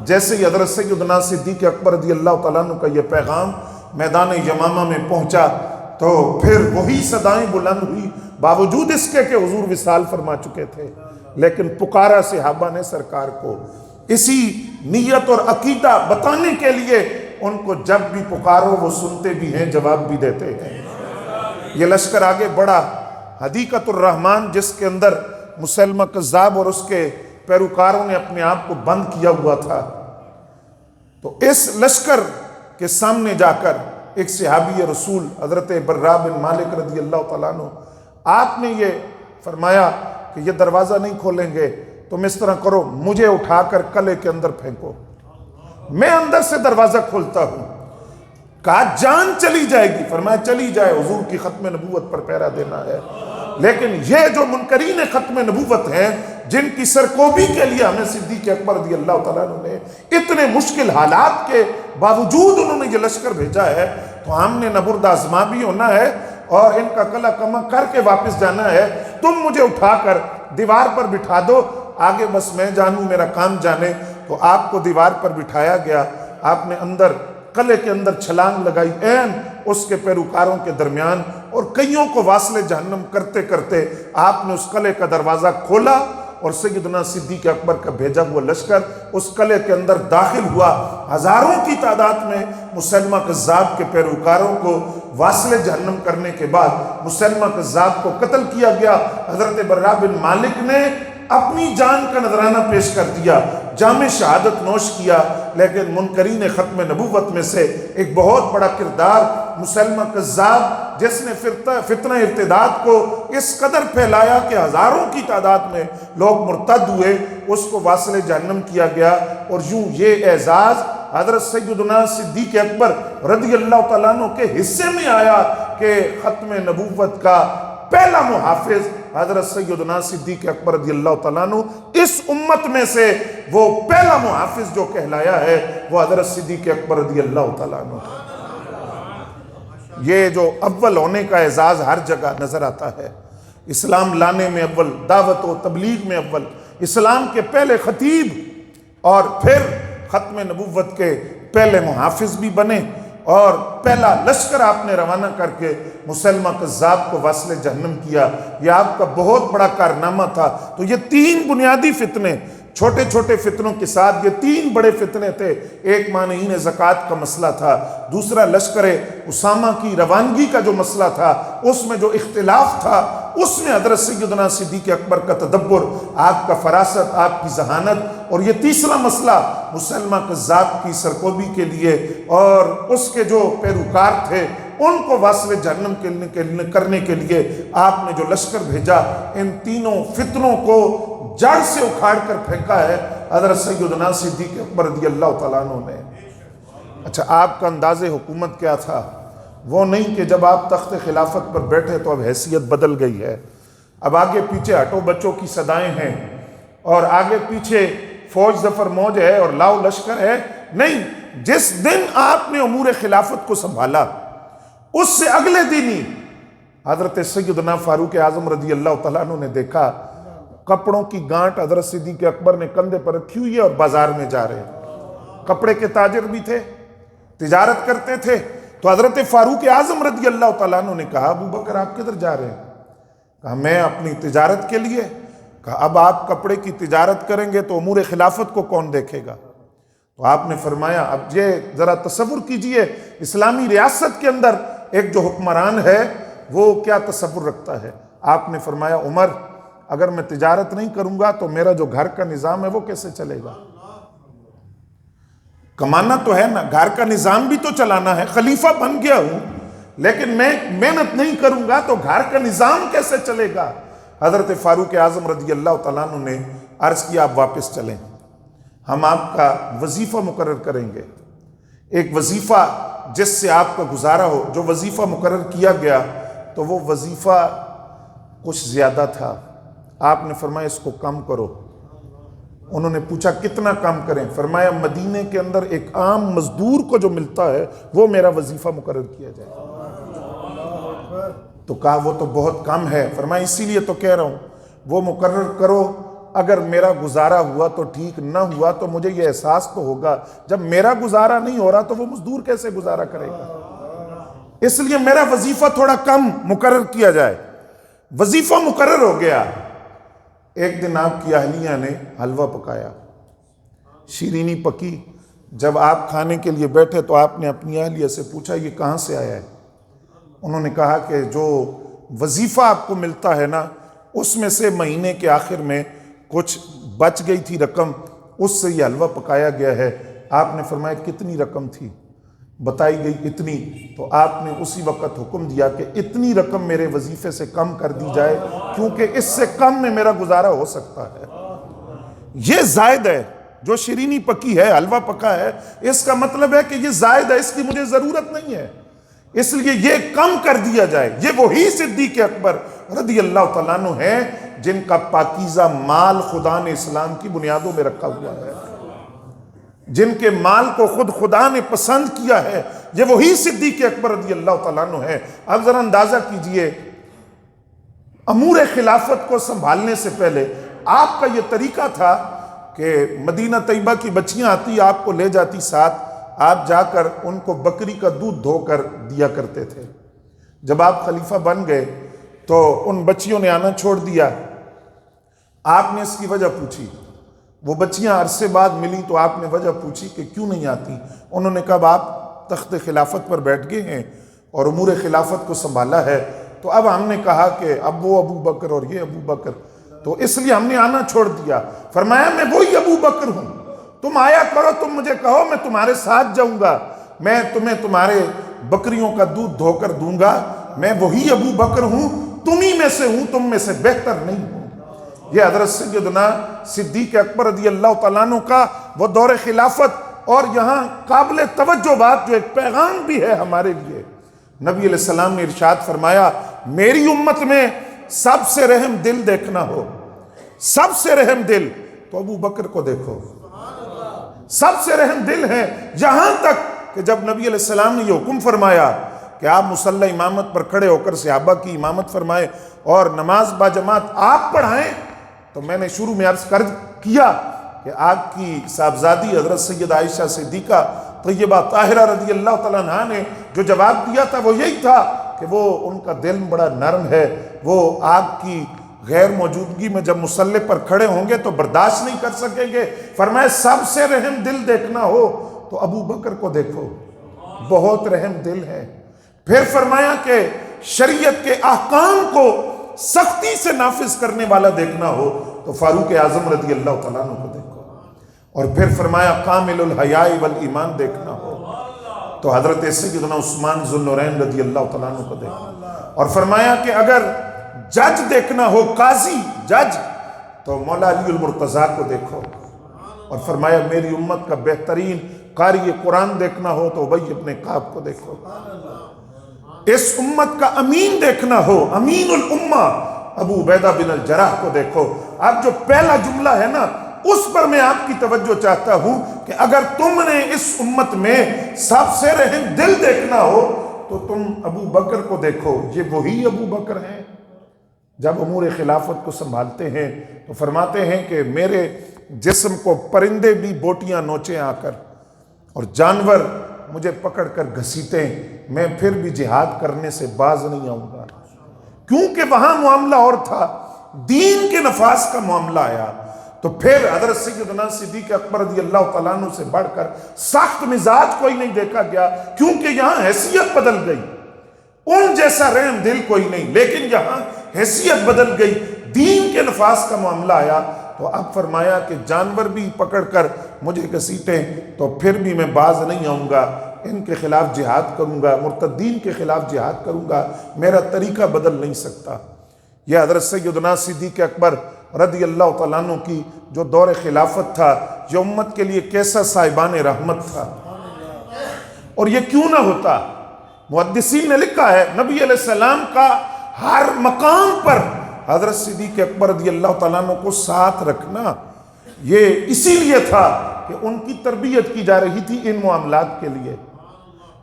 جیسے ہی حضرت سیدنا صدیق اکبر رضی اللہ تعالیٰ عنہ کا یہ پیغام میدان یمامہ میں پہنچا تو پھر وہی صدائیں بلند ہوئی، باوجود اس کے کہ حضور وصال فرما چکے تھے، لیکن پکارا صحابہ نے سرکار کو اسی نیت اور عقیدہ بتانے کے لیے، ان کو جب بھی پکارو وہ سنتے بھی ہیں، جواب بھی دیتے ہیں۔ یہ لشکر آگے بڑھا، حدیقۃ الرحمن جس کے اندر مسلمہ کذاب اور اس کے پیروکاروں نے اپنے آپ کو بند کیا ہوا تھا، تو اس لشکر کے سامنے جا کر ایک صحابی رسول حضرت برا بن مالک رضی اللہ تعالیٰ عنہ، آپ نے یہ فرمایا کہ یہ دروازہ نہیں کھولیں گے، تم اس طرح کرو، مجھے اٹھا کر قلعے کے اندر پھینکو، میں اندر سے دروازہ کھولتا ہوں۔ کہا جان چلی جائے گی، فرمایا چلی جائے، حضور کی ختم نبوت پر پہرا دینا ہے۔ لیکن یہ جو منکرین ختم نبوت ہیں، جن کی سرکوبی کے لیے ہمیں صدیق اکبر رضی اللہ تعالیٰ عنہ نے اتنے مشکل حالات کے باوجود انہوں نے یہ لشکر بھیجا ہے، تو ہم نے نبرد آزما بھی ہونا ہے اور ان کا قلعہ کما کر کے واپس جانا ہے۔ تم مجھے اٹھا کر دیوار پر بٹھا دو، آگے بس میں جانوں، میرا کام جانے۔ تو آپ کو دیوار پر بٹھایا گیا، آپ نے اندر قلعے کے اندر چھلانگ لگائی، عین اس کے پیروکاروں کے درمیان، اور کئیوں کو واصل جہنم کرتے کرتے آپ نے اس قلعے کا دروازہ کھولا، اور سیدنا صدیق اکبر کا بھیجا ہوا لشکر اس قلعے کے اندر داخل ہوا۔ ہزاروں کی تعداد میں مسلمہ کذاب کے پیروکاروں کو واصل جہنم کرنے کے بعد مسلمہ کذاب کو قتل کیا گیا۔ حضرت برا بن مالک نے اپنی جان کا نذرانہ پیش کر دیا، جام شہادت نوش کیا، لیکن منکرین ختم نبوت میں سے ایک بہت بڑا کردار مسلمہ کذاب، جس نے فتنہ ارتداد کو اس قدر پھیلایا کہ ہزاروں کی تعداد میں لوگ مرتد ہوئے، اس کو واصل جہنم کیا گیا۔ اور یوں یہ اعزاز حضرت سیدنا صدیق اکبر رضی اللہ تعالیٰ عنہ کے حصے میں آیا کہ ختم نبوت کا پہلا محافظ حضرت سیدنا صدیق اکبر رضی اللہ تعالیٰ عنہ، اس امت میں سے وہ پہلا محافظ جو کہلایا ہے وہ حضرت صدیق اکبر رضی اللہ تعالیٰ عنہ تھا۔ یہ جو اول ہونے کا اعزاز ہر جگہ نظر آتا ہے، اسلام لانے میں اول، دعوت و تبلیغ میں اول، اسلام کے پہلے خطیب اور پھر ختم نبوت کے پہلے محافظ بھی بنے، اور پہلا لشکر آپ نے روانہ کر کے مسلمہ کذاب کو واصل جہنم کیا۔ یہ آپ کا بہت بڑا کارنامہ تھا۔ تو یہ تین بنیادی فتنے چھوٹے چھوٹے فتنوں کے ساتھ یہ 3 بڑے فتنے تھے۔ ایک مانعین زکوٰۃ کا مسئلہ تھا، دوسرا لشکر اسامہ کی روانگی کا جو مسئلہ تھا اس میں جو اختلاف تھا، اس میں حضرت سیدنا صدیق اکبر کا تدبر، آپ کا فراست، آپ کی ذہانت، اور یہ تیسرا مسئلہ مسلمہ قذاب کی سرکوبی کے لیے اور اس کے جو پیروکار تھے ان کو واصل جہنم کرنے کے لیے آپ نے جو لشکر بھیجا، ان تینوں فتنوں کو جڑ سے اکھاڑ کر پھینکا ہے حضرت سیدنا صدیق اکبر رضی اللہ تعالیٰ عنہ نے۔ اچھا، آپ کا انداز حکومت کیا تھا؟ وہ نہیں کہ جب آپ تخت خلافت پر بیٹھے تو اب حیثیت بدل گئی ہے، اب آگے پیچھے ہٹو بچوں کی صدائیں ہیں اور آگے پیچھے فوج ظفر موج ہے اور لاؤ لشکر ہے۔ نہیں، جس دن آپ نے امور خلافت کو سنبھالا اس سے اگلے دن ہی حضرت سیدنا فاروق اعظم رضی اللہ تعالیٰ عنہ نے دیکھا کپڑوں کی گانٹ حضرت صدیق اکبر نے کندھے پر رکھی ہوئی ہے اور بازار میں جا رہے ہیں۔ کپڑے کے تاجر بھی تھے، تجارت کرتے تھے، تو حضرت فاروق اعظم رضی اللہ تعالیٰ عنہ نے کہا ابو بکر آپ کدھر جا رہے ہیں؟ کہا میں اپنی تجارت کے لیے۔ کہا اب آپ کپڑے کی تجارت کریں گے تو امور خلافت کو کون دیکھے گا؟ تو آپ نے فرمایا اب یہ ذرا تصور کیجئے اسلامی ریاست کے اندر ایک جو حکمران ہے وہ کیا تصور رکھتا ہے۔ آپ نے فرمایا عمر اگر میں تجارت نہیں کروں گا تو میرا جو گھر کا نظام ہے وہ کیسے چلے گا؟ کمانا تو ہے نا، گھر کا نظام بھی تو چلانا ہے، خلیفہ بن گیا ہوں لیکن میں محنت نہیں کروں گا تو گھر کا نظام کیسے چلے گا؟ حضرت فاروق اعظم رضی اللہ تعالیٰ عنہ نے عرض کیا آپ واپس چلیں، ہم آپ کا وظیفہ مقرر کریں گے، ایک وظیفہ جس سے آپ کا گزارا ہو۔ جو وظیفہ مقرر کیا گیا تو وہ وظیفہ کچھ زیادہ تھا۔ آپ نے فرمایا اس کو کم کرو۔ انہوں نے پوچھا کتنا کم کریں؟ فرمایا مدینے کے اندر ایک عام مزدور کو جو ملتا ہے وہ میرا وظیفہ مقرر کیا جائے۔ تو کہا وہ تو بہت کم ہے۔ فرمایا اسی لیے تو کہہ رہا ہوں وہ مقرر کرو، اگر میرا گزارا ہوا تو ٹھیک، نہ ہوا تو مجھے یہ احساس تو ہوگا جب میرا گزارا نہیں ہو رہا تو وہ مزدور کیسے گزارا کرے گا، اس لیے میرا وظیفہ تھوڑا کم مقرر کیا جائے۔ وظیفہ مقرر ہو گیا۔ ایک دن آپ کی اہلیہ نے حلوہ پکایا، شیرینی پکی۔ جب آپ کھانے کے لیے بیٹھے تو آپ نے اپنی اہلیہ سے پوچھا یہ کہاں سے آیا ہے؟ انہوں نے کہا کہ جو وظیفہ آپ کو ملتا ہے نا اس میں سے مہینے کے آخر میں کچھ بچ گئی تھی رقم، اس سے یہ حلوہ پکایا گیا ہے۔ آپ نے فرمایا کتنی رقم تھی؟ بتائی گئی اتنی۔ تو آپ نے اسی وقت حکم دیا کہ اتنی رقم میرے وظیفے سے کم کر دی جائے کیونکہ اس سے کم میں میرا گزارا ہو سکتا ہے۔ یہ زائد ہے، جو شیرینی پکی ہے، حلوہ پکا ہے، اس کا مطلب ہے کہ یہ زائد ہے، اس کی مجھے ضرورت نہیں ہے، اس لیے یہ کم کر دیا جائے۔ یہ وہی صدیق اکبر رضی اللہ تعالیٰ عنہ ہیں جن کا پاکیزہ مال خدا نے اسلام کی بنیادوں میں رکھا ہوا ہے، جن کے مال کو خود خدا نے پسند کیا ہے، یہ وہی صدیق اکبر رضی اللہ تعالیٰ عنہ ہے۔ اب ذرا اندازہ کیجئے امور خلافت کو سنبھالنے سے پہلے آپ کا یہ طریقہ تھا کہ مدینہ طیبہ کی بچیاں آتی آپ کو لے جاتی ساتھ، آپ جا کر ان کو بکری کا دودھ دھو کر دیا کرتے تھے۔ جب آپ خلیفہ بن گئے تو ان بچیوں نے آنا چھوڑ دیا، آپ نے اس کی وجہ پوچھی، وہ بچیاں عرصے بعد ملی تو آپ نے وجہ پوچھی کہ کیوں نہیں آتی؟ انہوں نے کہا آپ تخت خلافت پر بیٹھ گئے ہیں اور امور خلافت کو سنبھالا ہے، تو اب ہم نے کہا کہ اب وہ ابو بکر اور یہ ابو بکر، تو اس لیے ہم نے آنا چھوڑ دیا۔ فرمایا میں وہی ابو بکر ہوں، تم آیا کرو، تم مجھے کہو میں تمہارے ساتھ جاؤں گا، میں تمہیں تمہارے بکریوں کا دودھ دھو کر دوں گا، میں وہی ابو بکر ہوں، تم ہی میں سے ہوں، تم میں سے بہتر نہیں ہوں۔ یہ حضرت سیدنا صدیق اکبر رضی اللہ تعالیٰ عنہ کا وہ دور خلافت، اور یہاں قابل توجہ بات جو ایک پیغام بھی ہے ہمارے لیے، نبی علیہ السلام نے ارشاد فرمایا میری امت میں سب سے رحم دل دیکھنا ہو، سب سے رحم دل تو ابو بکر کو دیکھو، سب سے رحم دل ہے۔ یہاں تک کہ جب نبی علیہ السلام نے یہ حکم فرمایا کہ آپ مصلی امامت پر کھڑے ہو کر صحابہ کی امامت فرمائیں اور نماز با جماعت آپ پڑھائیں، تو میں نے شروع میں عرض کر کیا کہ آپ کی صاحبزادی حضرت سید عائشہ صدیقہ طیبہ طاہرہ رضی اللہ تعالیٰ عنہ نے جو جواب دیا تھا وہ یہی تھا کہ وہ ان کا دل بڑا نرم ہے، وہ آپ کی غیر موجودگی میں جب مصلی پر کھڑے ہوں گے تو برداشت نہیں کر سکیں گے۔ فرمایا سب سے رحم دل دیکھنا ہو تو ابو بکر کو دیکھو، بہت رحم دل ہے۔ پھر فرمایا کہ شریعت کے احکام کو سختی سے نافذ کرنے والا دیکھنا ہو تو فاروق اعظم رضی اللہ تعالیٰ عنہ کو دیکھو، اور پھر فرمایا کامل الحیاء والایمان دیکھنا ہو تو حضرت سیدنا عثمان ذو النورین رضی اللہ تعالیٰ عنہ کو دیکھو، اور فرمایا کہ اگر جج دیکھنا ہو، قاضی جج، تو مولا علی المرتضیٰ کو دیکھو، اور فرمایا میری امت کا بہترین قاری قرآن دیکھنا ہو تو ابی ابن کعب کو دیکھو، اس امت کا امین دیکھنا ہو، امین الامہ ابو عبیدہ بن الجراح کو دیکھو۔ اب جو پہلا جملہ ہے نا، اس پر میں آپ کی توجہ چاہتا ہوں کہ اگر تم نے اس امت میں سب سے رحم دل دیکھنا ہو تو تم ابو بکر کو دیکھو۔ یہ وہی ابو بکر ہیں جب امور خلافت کو سنبھالتے ہیں تو فرماتے ہیں کہ میرے جسم کو پرندے بھی بوٹیاں نوچیں آ کر اور جانور مجھے پکڑ کر گھسیٹیں، میں پھر بھی جہاد کرنے سے باز نہیں آؤں گا، کیونکہ وہاں معاملہ اور تھا، دین کے نفاذ کا معاملہ آیا۔ تو پھر حضرت سیدنا صدیق اکبر رضی اللہ تعالیٰ عنہ سے بڑھ کر سخت مزاج کوئی نہیں دیکھا گیا، کیونکہ یہاں حیثیت بدل گئی، ان جیسا رحم دل کوئی نہیں، لیکن یہاں حیثیت بدل گئی، دین کے نفاذ کا معاملہ آیا تو اب فرمایا کہ جانور بھی پکڑ کر مجھے گھسیٹیں تو پھر بھی میں باز نہیں آؤں گا، ان کے خلاف جہاد کروں گا، مرتدین کے خلاف جہاد کروں گا، میرا طریقہ بدل نہیں سکتا۔ یہ حضرت سیدنا صدیق اکبر رضی اللہ تعالیٰ عنہ کی جو دور خلافت تھا، یہ امت کے لیے کیسا صاحبان رحمت تھا، اور یہ کیوں نہ ہوتا۔ محدثین نے لکھا ہے نبی علیہ السلام کا ہر مقام پر حضرت صدیق اکبر رضی اللہ تعالیٰ عنہ کو ساتھ رکھنا یہ اسی لیے تھا کہ ان کی تربیت کی جا رہی تھی ان معاملات کے لیے،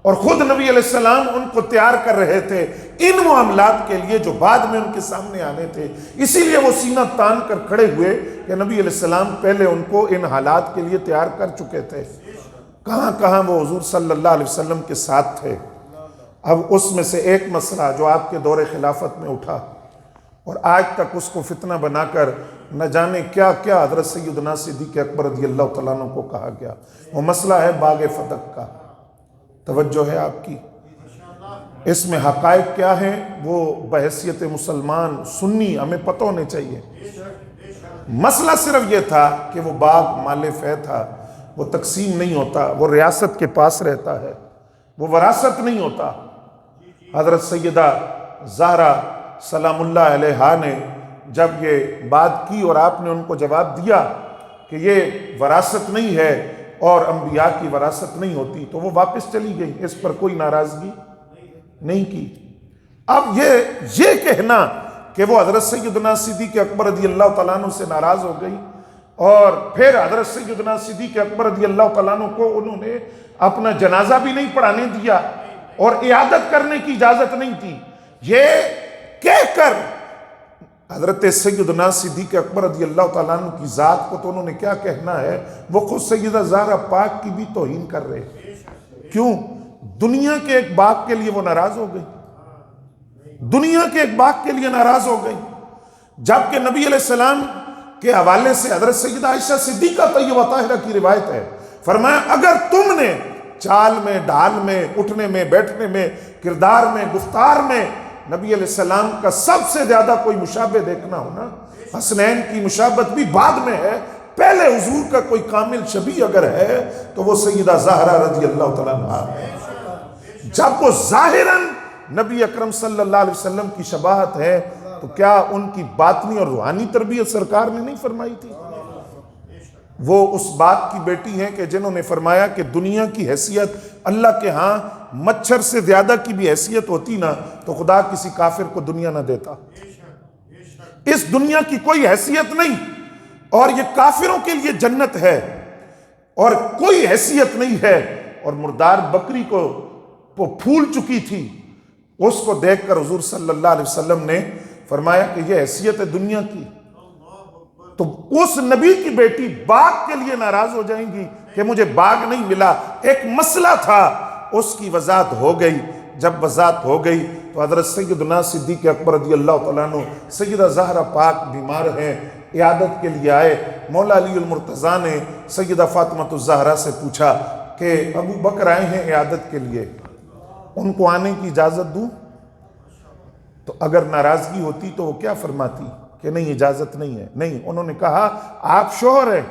اور خود نبی علیہ السلام ان کو تیار کر رہے تھے ان معاملات کے لیے جو بعد میں ان کے سامنے آنے تھے، اسی لیے وہ سینہ تان کر کھڑے ہوئے کہ نبی علیہ السلام پہلے ان کو ان حالات کے لیے تیار کر چکے تھے۔ کہاں کہاں وہ حضور صلی اللہ علیہ وسلم کے ساتھ تھے۔ اب اس میں سے ایک مسئلہ جو آپ کے دور خلافت میں اٹھا اور آج تک اس کو فتنہ بنا کر نہ جانے کیا کیا حضرت سیدنا صدیق اکبر رضی اللہ تعالیٰ عنہ کو کہا گیا، وہ مسئلہ ہے باغ فتح کا۔ توجہ ہے آپ کی، اس میں حقائق کیا ہیں وہ بحیثیت مسلمان سنی ہمیں پتہ ہونے چاہیے۔ مسئلہ صرف یہ تھا کہ وہ باغ مال فیع تھا، وہ تقسیم نہیں ہوتا، وہ ریاست کے پاس رہتا ہے، وہ وراثت نہیں ہوتا۔ حضرت سیدہ زہرا سلام اللہ علیہا نے جب یہ بات کی اور آپ نے ان کو جواب دیا کہ یہ وراثت نہیں ہے اور انبیاء کی وراثت نہیں ہوتی، تو وہ واپس چلی گئی، اس پر کوئی ناراضگی نہیں کی۔ اب یہ کہنا کہ وہ حضرت سیدنا صدیق اکبر رضی اللہ تعالیٰ عنہ سے ناراض ہو گئی اور پھر حضرت سیدنا صدیق اکبر رضی اللہ تعالیٰ عنہ کو انہوں نے اپنا جنازہ بھی نہیں پڑھانے دیا اور عیادت کرنے کی اجازت نہیں تھی، یہ کہہ کر حضرت سیدنا صدیق اکبر رضی اللہ تعالیٰ عنہ کی ذات کو تو انہوں نے کیا کہنا ہے، وہ خود سیدہ زہرا پاک کی بھی توہین کر رہے۔ کیوں؟ دنیا کے ایک باغ کے لیے وہ ناراض ہو گئی، دنیا کے ایک باغ کے لیے ناراض ہو گئی، جبکہ نبی علیہ السلام کے حوالے سے حضرت سیدہ عائشہ صدیقہ طیبہ طاہرہ کی روایت ہے، فرمایا اگر تم نے چال میں، ڈھال میں، اٹھنے میں، بیٹھنے میں، کردار میں، گفتار میں نبی علیہ السلام کا سب سے زیادہ کوئی مشابہ دیکھنا ہونا، حسنین کی مشابہت بھی بعد میں ہے، پہلے حضور کا کوئی کامل شبیہ اگر ہے تو وہ سیدہ زہرا رضی اللہ تعالیٰ عنہ ہے۔ جب وہ ظاہراً نبی اکرم صلی اللہ علیہ وسلم کی شباہت ہے تو کیا ان کی باطنی اور روحانی تربیت سرکار نے نہیں فرمائی تھی؟ وہ اس بات کی بیٹی ہیں کہ جنہوں نے فرمایا کہ دنیا کی حیثیت اللہ کے ہاں مچھر سے زیادہ کی بھی حیثیت ہوتی نا تو خدا کسی کافر کو دنیا نہ دیتا۔ اس دنیا کی کوئی حیثیت نہیں اور یہ کافروں کے لیے جنت ہے اور کوئی حیثیت نہیں ہے، اور مردار بکری کو وہ پھول چکی تھی، اس کو دیکھ کر حضور صلی اللہ علیہ وسلم نے فرمایا کہ یہ حیثیت ہے دنیا کی، تو اس نبی کی بیٹی باغ کے لیے ناراض ہو جائیں گی کہ مجھے باغ نہیں ملا۔ ایک مسئلہ تھا، اس کی وضاحت ہو گئی، جب وضاحت ہو گئی تو حضرت سیدنا صدیق اکبر رضی اللہ تعالیٰ عنہ سیدہ زہرا پاک بیمار ہیں، عیادت کے لیے آئے۔ مولا علی المرتضیٰ نے سیدہ فاطمہ الزہرا سے پوچھا کہ ابو بکر آئے ہیں عیادت کے لیے، ان کو آنے کی اجازت دوں؟ تو اگر ناراضگی ہوتی تو وہ کیا فرماتی کہ نہیں، اجازت نہیں ہے؟ نہیں، انہوں نے کہا آپ شوہر ہیں،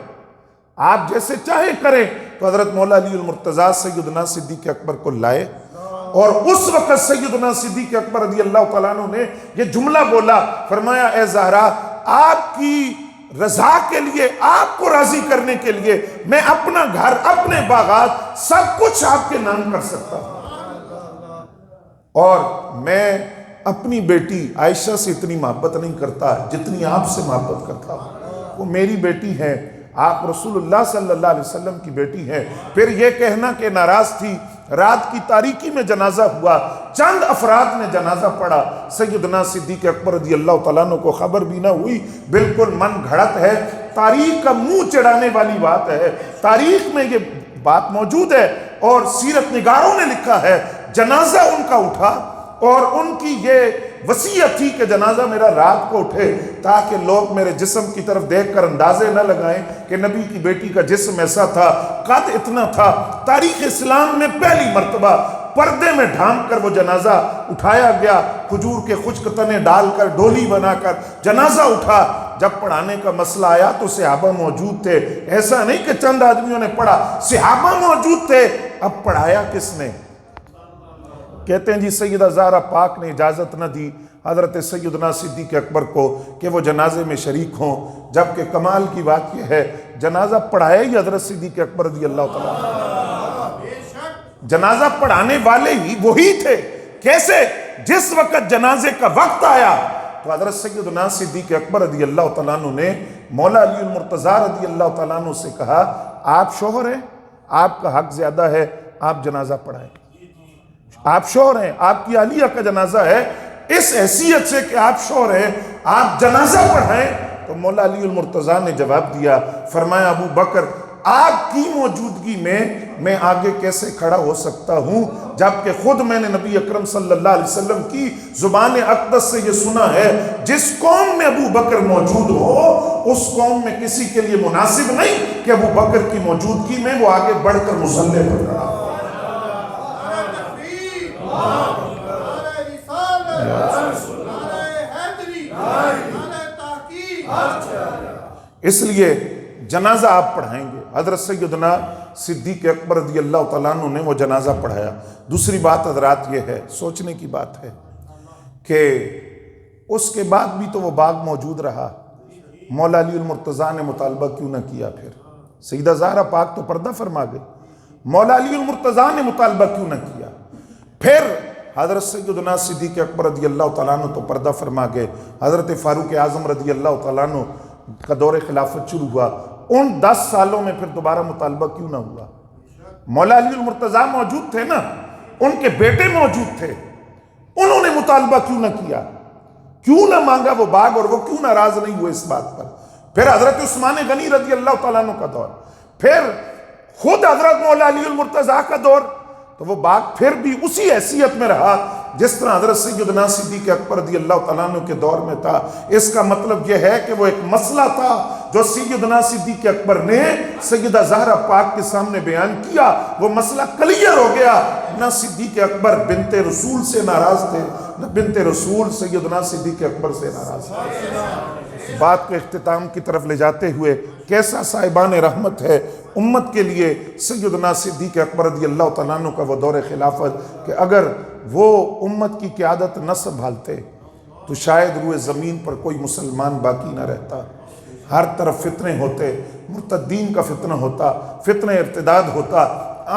آپ جیسے چاہے کریں۔ تو حضرت مولا علی المرتضیٰ سیدنا صدیق اکبر کو لائے، اور اس وقت سیدنا صدیق اکبر رضی اللہ تعالیٰ عنہ نے یہ جملہ بولا، فرمایا اے زہرا، آپ کی رضا کے لیے، آپ کو راضی کرنے کے لیے میں اپنا گھر، اپنے باغات، سب کچھ آپ کے نام کر سکتا ہوں، اور میں اپنی بیٹی عائشہ سے اتنی محبت نہیں کرتا جتنی آپ سے محبت کرتا ہوں، وہ میری بیٹی ہے، آپ رسول اللہ صلی اللہ علیہ وسلم کی بیٹی ہیں۔ پھر یہ کہنا کہ ناراض تھی، رات کی تاریکی میں جنازہ ہوا، چند افراد نے جنازہ پڑھا، سیدنا صدیق اکبر رضی اللہ تعالیٰ عنہ کو خبر بھی نہ ہوئی، بالکل من گھڑت ہے، تاریخ کا منہ چڑھانے والی بات ہے، تاریخ میں یہ بات موجود ہے، اور سیرت نگاروں نے لکھا ہے جنازہ ان کا اٹھا، اور ان کی یہ وصیت تھی کہ جنازہ میرا رات کو اٹھے تاکہ لوگ میرے جسم کی طرف دیکھ کر اندازے نہ لگائیں کہ نبی کی بیٹی کا جسم ایسا تھا، قد اتنا تھا۔ تاریخ اسلام میں پہلی مرتبہ پردے میں ڈھانپ کر وہ جنازہ اٹھایا گیا، کھجور کے خشک تنے ڈال کر ڈولی بنا کر جنازہ اٹھا۔ جب پڑھانے کا مسئلہ آیا تو صحابہ موجود تھے، ایسا نہیں کہ چند آدمیوں نے پڑھا، صحابہ موجود تھے۔ اب پڑھایا کس نے؟ کہتے ہیں جی سیدہ زہرا پاک نے اجازت نہ دی حضرت سیدنا صدیق اکبر کو کہ وہ جنازے میں شریک ہوں، جبکہ کمال کی بات یہ ہے جنازہ پڑھایا ہی حضرت صدیق اکبر رضی اللہ تعالیٰ عنہ، جنازہ پڑھانے والے ہی وہی تھے۔ کیسے؟ جس وقت جنازے کا وقت آیا تو حضرت سیدنا صدیق اکبر رضی اللہ تعالیٰ عنہ نے مولا علی المرتضیٰ رضی اللہ تعالیٰ عنہ سے کہا آپ شوہر ہیں، آپ کا حق زیادہ ہے، آپ جنازہ پڑھائیں، آپ شوہر ہیں، آپ کی اہلیہ کا جنازہ ہے، اس حیثیت سے کہ آپ شوہر ہیں آپ جنازہ پڑھائیں۔ تو مولا علی المرتضیٰ نے جواب دیا، فرمایا ابو بکر آپ کی موجودگی میں آگے کیسے کھڑا ہو سکتا ہوں، جبکہ خود میں نے نبی اکرم صلی اللہ علیہ وسلم کی زبان اقدس سے یہ سنا ہے جس قوم میں ابو بکر موجود ہو اس قوم میں کسی کے لیے مناسب نہیں کہ ابو بکر کی موجودگی میں وہ آگے بڑھ کر مصلی پر کھڑا ہو۔ اس لیے جنازہ آپ پڑھائیں گے۔ حضرت سیدنا صدیق اکبر رضی اللہ تعالیٰ عنہ نے وہ جنازہ پڑھایا۔ دوسری بات حضرات یہ ہے، سوچنے کی بات ہے کہ اس کے بعد بھی تو وہ باغ موجود رہا، مولا علی المرتضیٰ نے مطالبہ کیوں نہ کیا؟ پھر سیدہ زہرا پاک تو پردہ فرما گئی، مولا علی المرتضیٰ نے مطالبہ کیوں نہ کیا؟ پھر حضرت سیدنا صدیق اکبر رضی اللہ تعالیٰ عنہ تو پردہ فرما گئے، حضرت فاروق اعظم رضی اللہ تعالیٰ عنہ کا دور خلافت شروع ہوا، ان 10 سالوں میں پھر دوبارہ مطالبہ کیوں نہ ہوا؟ مولا علی المرتضیٰ موجود تھے نا، ان کے بیٹے موجود تھے، انہوں نے مطالبہ کیوں نہ کیا؟ کیوں نہ مانگا وہ باغ، اور وہ کیوں ناراض نہیں ہوئے اس بات پر؟ پھر حضرت عثمان غنی رضی اللہ تعالیٰ عنہ کا دور، پھر خود حضرت مولا علی المرتضیٰ کا دور، تو وہ باغ پھر بھی اسی حیثیت میں رہا جس طرح حضرت سیدنا صدیق اکبر رضی اللہ تعالیٰ عنہ کے دور میں تھا۔ اس کا مطلب یہ ہے کہ وہ ایک مسئلہ تھا جو سیدنا صدیق اکبر نے سیدہ زہرا پاک کے سامنے بیان کیا، وہ مسئلہ کلیئر ہو گیا۔ نہ صدیق اکبر بنت رسول سے ناراض تھے، نہ بنت رسول سیدنا صدیق اکبر سے ناراض تھے۔ بات کو اختتام کی طرف لے جاتے ہوئے کیسا صاحبان رحمت ہے امت کے لیے سیدنا صدیق اکبر رضی اللہ تعالیٰ عنہ کا وہ دور خلافت، کہ اگر وہ امت کی قیادت نہ سنبھالتے تو شاید روئے زمین پر کوئی مسلمان باقی نہ رہتا۔ ہر طرف فتنے ہوتے، مرتدین کا فتنہ ہوتا، فتنہ ارتداد ہوتا۔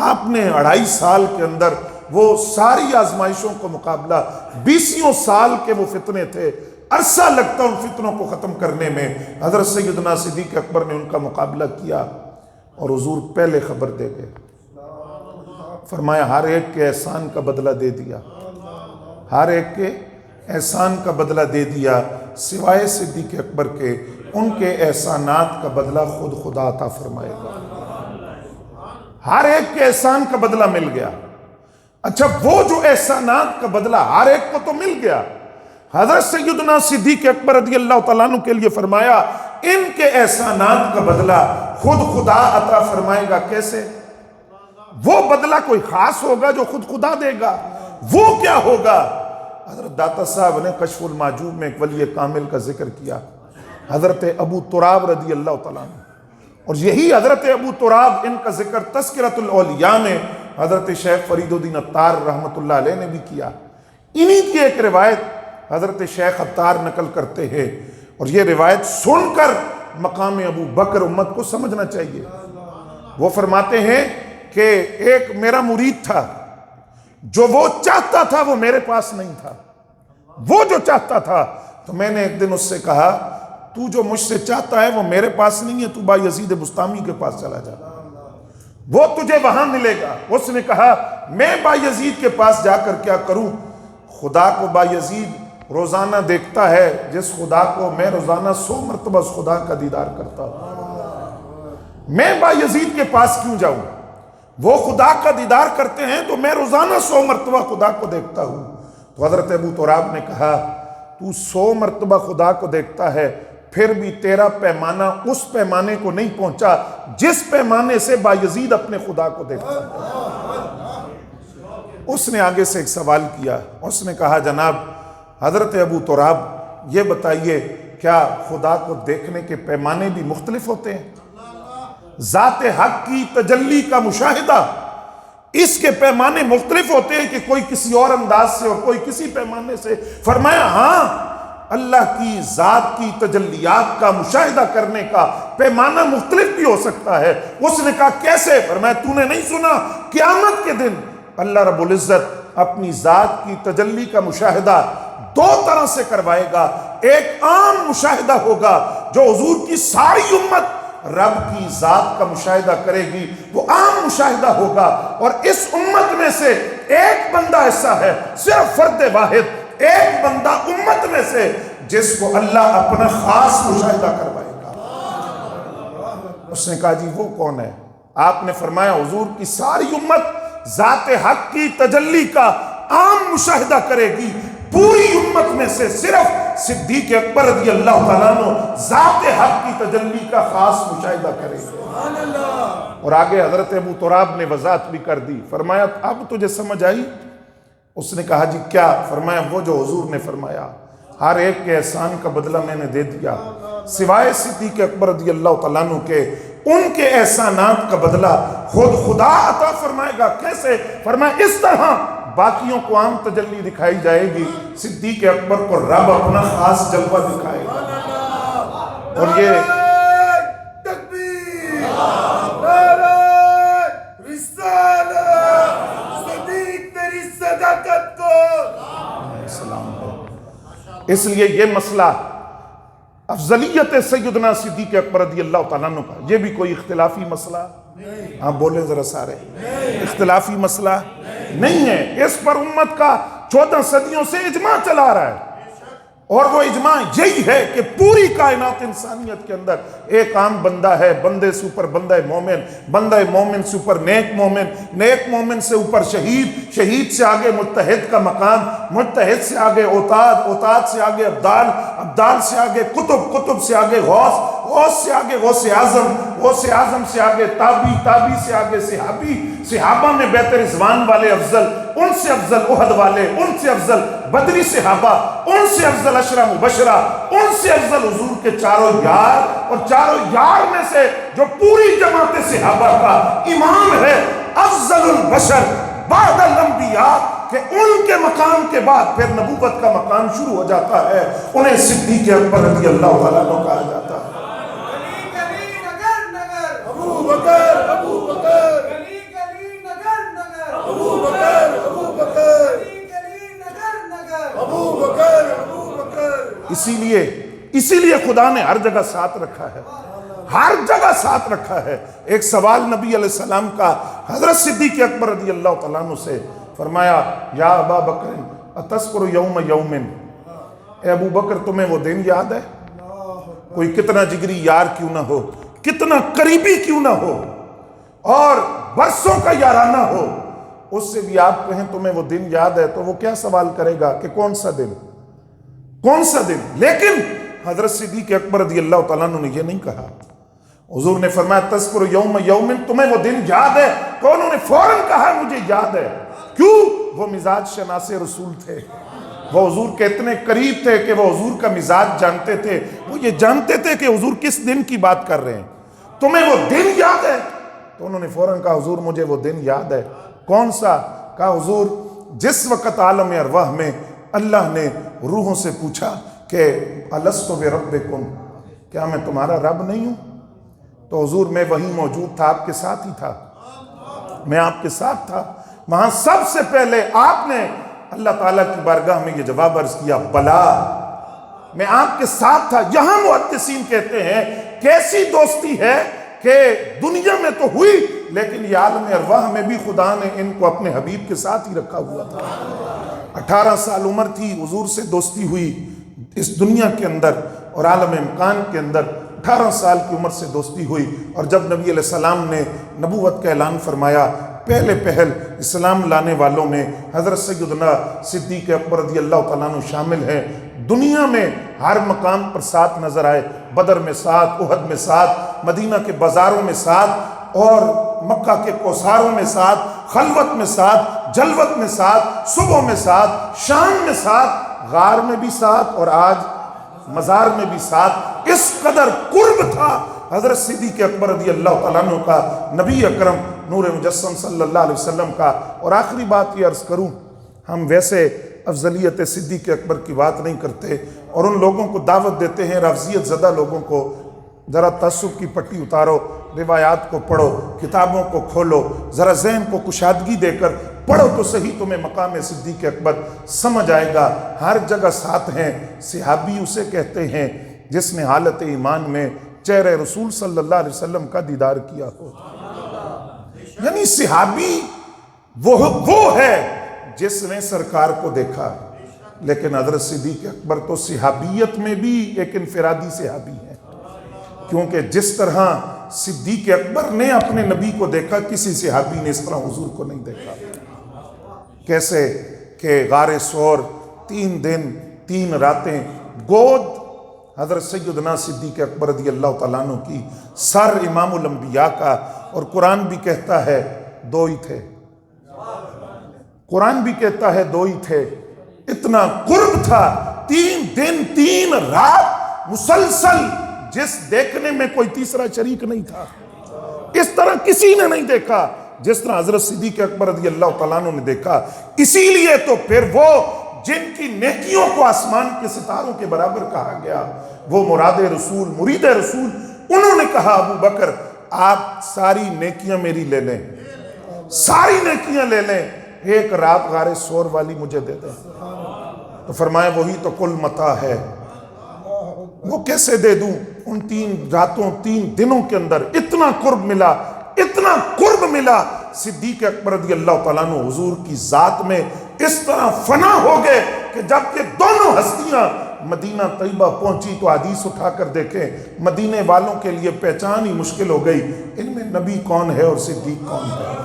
آپ نے 2.5 سال کے اندر وہ ساری آزمائشوں کو مقابلہ، 20 سال کے وہ فتنے تھے، عرصہ لگتا ان فتنوں کو ختم کرنے میں۔ حضرت سیدنا صدیق اکبر نے ان کا مقابلہ کیا، اور حضور پہلے خبر دے گئے، فرمایا ہر ایک کے احسان کا بدلہ دے دیا، ہر ایک کے احسان کا بدلہ دے دیا، سوائے صدیق اکبر کے، ان کے احسانات کا بدلہ خود خدا عطا فرمائے گا۔ ہر ایک کے احسان کا بدلہ مل گیا۔ اچھا وہ جو احسانات کا بدلہ ہر ایک کو تو مل گیا، حضرت سیدنا صدیق اکبر رضی اللہ تعالیٰ عنہ کے لیے فرمایا ان کے احسانات کا بدلہ خود خدا عطا فرمائے گا۔ کیسے؟ وہ بدلہ کوئی خاص ہوگا جو خود خدا دے گا، وہ کیا ہوگا؟ حضرت داتا صاحب نے کشف المعجوب میں ایک ولی کامل کا ذکر کیا، حضرت ابو تراب رضی اللہ تعالیٰ عنہ، اور یہی حضرت ابو تراب ان کا ذکر تذکرۃ الاولیاء میں حضرت شیخ فرید الدین عطار رحمۃ اللہ علیہ نے بھی کیا۔ انہی کی ایک روایت حضرت شیخ عطار نقل کرتے ہیں، اور یہ روایت سن کر مقام ابو بکر امت کو سمجھنا چاہیے۔ وہ فرماتے ہیں کہ ایک میرا مرید تھا، جو وہ چاہتا تھا وہ میرے پاس نہیں تھا، وہ جو چاہتا تھا، تو میں نے ایک دن اس سے کہا تو جو مجھ سے چاہتا ہے وہ میرے پاس نہیں ہے، تو بایزید بستامی کے پاس چلا جا، وہ تجھے وہاں ملے گا۔ اس نے کہا میں بایزید کے پاس جا کر کیا کروں؟ خدا کو بایزید روزانہ دیکھتا ہے جس خدا کو میں روزانہ 100 مرتبہ اس خدا کا دیدار کرتا ہوں، میں بایزید کے پاس کیوں جاؤں؟ وہ خدا کا دیدار کرتے ہیں تو میں روزانہ 100 مرتبہ خدا کو دیکھتا ہوں۔ تو حضرت ابو تراب نے کہا تو 100 مرتبہ خدا کو دیکھتا ہے، پھر بھی تیرا پیمانہ اس پیمانے کو نہیں پہنچا جس پیمانے سے بایزید اپنے خدا کو دیکھتا ہے۔ اس نے آگے سے ایک سوال کیا، اس نے کہا جناب حضرت ابو تراب یہ بتائیے کیا خدا کو دیکھنے کے پیمانے بھی مختلف ہوتے ہیں؟ ذات حق کی تجلی کا مشاہدہ اس کے پیمانے مختلف ہوتے ہیں کہ کوئی کسی اور انداز سے اور کوئی کسی پیمانے سے؟ فرمایا ہاں، اللہ کی ذات کی تجلیات کا مشاہدہ کرنے کا پیمانہ مختلف بھی ہو سکتا ہے۔ اس نے کہا کیسے؟ فرمایا تو نے نہیں سنا قیامت کے دن اللہ رب العزت اپنی ذات کی تجلی کا مشاہدہ 2 طرح سے کروائے گا۔ ایک عام مشاہدہ ہوگا جو حضور کی ساری امت رب کی ذات کا مشاہدہ کرے گی، وہ عام مشاہدہ ہوگا، اور اس امت میں سے ایک بندہ ایسا ہے، صرف فرد واحد، ایک بندہ امت میں سے جس کو اللہ اپنا خاص مشاہدہ کروائے گا۔ اس نے کہا جی وہ کون ہے؟ آپ نے فرمایا حضور کی ساری امت ذات حق کی تجلی کا عام مشاہدہ کرے گی، پوری امت میں سے صرف صدیق اکبر رضی اللہ تعالیٰ عنہ ذات حق کی تجلی کا خاص مشاہدہ کرے گی۔ اور آگے حضرت ابو تراب نے وضاحت بھی کر دی، فرمایا اب تجھے سمجھ آئی؟ اس نے کہا جی کیا؟ فرمایا وہ جو حضور نے فرمایا ہر ایک کے احسان کا بدلہ میں نے دے دیا سوائے صدیق اکبر رضی اللہ تعالیٰ عنہ کے، ان کے احسانات کا بدلہ خود خدا عطا فرمائے گا۔ کیسے؟ فرمایا اس طرح باقیوں کو عام تجلی دکھائی جائے گی، صدیق اکبر کو رب اپنا خاص جلوہ دکھائے گا۔ اور یہ
تکبیر، نعرہ رسالت، صدیق تیری صداقت کو
سلام ہے۔ اس لیے یہ مسئلہ افضلیت سیدنا صدیق اکبر رضی اللہ تعالیٰ عنہ کا یہ بھی کوئی اختلافی مسئلہ آپ بولیں ذرا سارے، اختلافی مسئلہ نہیں ہے۔ اس پر امت کا 14 صدیوں سے اجماع چلا رہا ہے، اور وہ اجماع یہی ہے کہ پوری کائنات انسانیت کے اندر ایک عام بندہ ہے، بندے سے اوپر بندہ مومن، بندہ مومن سے اوپر نیک مومن، نیک مومن سے اوپر شہید، شہید سے آگے مجتہد کا مقام، مجتہد سے آگے اوتاد، اوتاد سے آگے ابدال، ابدال سے آگے قطب، قطب سے آگے غوث، غوث سے آگے غوث اعظم، غوث اعظم سے آگے تابی، تابی سے آگے صحابی، صحابہ میں بیت رضوان والے افضل، ان سے افضل احد والے، ان سے افضل بدری صحابہ، ان سے افضل عشرہ مبشرہ، ان سے افضل حضور کے چاروں یار، اور چاروں یار میں سے جو پوری جماعت صحابہ کا امام ہے، افضل البشر بعد الانبیاء، کہ ان کے مقام کے بعد پھر نبوت کا مقام شروع ہو جاتا ہے، انہیں صدیق اکبر رضی اللہ تعالیٰ عنہ کہا جاتا ہے۔
ابو بکر، ابو بکر، ابو بکر، ابو بکر، ابو بکر، ابو بکر۔
اسی لیے خدا نے ہر جگہ ساتھ رکھا ہے، ہر جگہ ساتھ رکھا ہے۔ ایک سوال نبی علیہ السلام کا حضرت صدیق اکبر رضی اللہ تعالیٰ عنہ سے، فرمایا یا ابا بکر اتذکر یوم یومن، اے ابو بکر تمہیں وہ دن یاد ہے؟ کوئی کتنا جگری یار کیوں نہ ہو، کتنا قریبی کیوں نہ ہو، اور برسوں کا یارانہ ہو، اس سے بھی آپ کہیں تمہیں وہ دن یاد ہے تو وہ کیا سوال کرے گا کہ کون سا دن، کون سا دن؟ لیکن حضرت صدیق اکبر رضی اللہ تعالیٰ عنہ نے یہ نہیں کہا۔ حضور نے فرمایا تذکر یوم یوم، تمہیں وہ دن یاد ہے؟ تو انہوں نے فوراً کہا مجھے یاد ہے۔ کیوں؟ وہ مزاج شناس رسول تھے، وہ حضور کے اتنے قریب تھے کہ وہ حضور کا مزاج جانتے تھے، وہ یہ جانتے تھے کہ حضور کس دن کی بات کر رہے ہیں۔ تمہیں وہ دن یاد ہے؟ تو انہوں نے فوراً کہا حضور مجھے وہ دن یاد ہے۔ کون سا؟ کہا حضور جس وقت عالم ارواح میں اللہ نے روحوں سے پوچھا کہ الستو بربکم، کیا میں تمہارا رب نہیں ہوں؟ تو حضور میں وہیں موجود تھا، آپ کے ساتھ ہی تھا، میں آپ کے ساتھ تھا۔ وہاں سب سے پہلے آپ نے اللہ تعالیٰ کی بارگاہ میں یہ جواب عرض کیا بلا، میں آپ کے ساتھ تھا۔ یہاں محدثین کہتے ہیں کیسی دوستی ہے کہ دنیا میں تو ہوئی لیکن یہ عالم ارواح میں بھی خدا نے ان کو اپنے حبیب کے ساتھ ہی رکھا ہوا تھا۔ 18 سال عمر تھی، حضور سے دوستی ہوئی اس دنیا کے اندر اور عالم امکان کے اندر 18 سال کی عمر سے دوستی ہوئی، اور جب نبی علیہ السلام نے نبوت کا اعلان فرمایا پہلے پہل اسلام لانے والوں میں حضرت سیدنا صدیق اکبر رضی اللہ تعالیٰ عنہ شامل ہیں۔ دنیا میں ہر مقام پر ساتھ نظر آئے، بدر میں ساتھ، احد میں ساتھ، مدینہ کے بازاروں میں ساتھ، اور مکہ کے کوثاروں میں ساتھ، خلوت میں ساتھ، جلوت میں ساتھ، صبح میں ساتھ، شام میں ساتھ، غار میں بھی ساتھ، اور آج مزار میں بھی ساتھ۔ اس قدر قرب تھا حضرت صدیق اکبر رضی اللہ تعالیٰ عنہ کا نبی اکرم نور مجسم صلی اللہ علیہ وسلم کا۔ اور آخری بات یہ عرض کروں، ہم ویسے افضلیت صدیق اکبر کی بات نہیں کرتے اور ان لوگوں کو دعوت دیتے ہیں، رافضیت زدہ لوگوں کو، ذرا تعصب کی پٹی اتارو، روایات کو پڑھو، کتابوں کو کھولو، ذرا ذہن کو کشادگی دے کر پڑھو تو صحیح، تمہیں مقام صدیق اکبر سمجھ آئے گا۔ ہر جگہ ساتھ ہیں۔ صحابی اسے کہتے ہیں جس نے حالت ایمان میں چہرے رسول صلی اللہ علیہ وسلم کا دیدار کیا ہو۔ یعنی صحابی وہ ہے جس نے سرکار کو دیکھا۔ لیکن حضرت صدیق اکبر تو صحابیت میں بھی ایک انفرادی صحابی ہے، کیونکہ جس طرح صدیق اکبر نے اپنے نبی کو دیکھا کسی صحابی نے اس طرح حضور کو نہیں دیکھا۔ کیسے کہ غار ثور 3 دن 3 راتیں گود حضرت سیدنا صدیق اکبر رضی اللہ تعالیٰ عنہ کی، سر امام الانبیاء کا، اور قرآن بھی کہتا ہے 2 ہی تھے، قرآن بھی کہتا ہے 2 ہی تھے۔ اتنا قرب تھا، 3 دن 3 رات مسلسل، جس دیکھنے میں کوئی تیسرا شریک نہیں تھا، اس طرح کسی نے نہیں دیکھا جس طرح حضرت صدیق اکبر رضی اللہ تعالیٰ عنہ نے دیکھا۔ اسی لیے تو پھر وہ جن کی نیکیوں کو آسمان کے ستاروں کے برابر کہا گیا، وہ مراد رسول، مرید رسول، انہوں نے کہا ابو بکر آپ ساری نیکیاں میری لے لیں، ساری نیکیاں لے لیں، ایک رات غار ثور والی مجھے دے دیں۔ تو فرمایا وہی تو کل متاع ہے، وہ کیسے دے دوں؟ ان 3 راتوں 3 دنوں کے اندر اتنا قرب ملا، اتنا قرب ملا۔ صدیق اکبر رضی اللہ تعالیٰ عنہ حضور کی ذات میں اس طرح فنا ہو گئے کہ جب کہ دونوں ہستیاں مدینہ طیبہ پہنچی تو حدیث اٹھا کر دیکھیں، مدینے والوں کے لیے پہچان ہی مشکل ہو گئی، ان میں نبی کون ہے اور صدیق کون ہے۔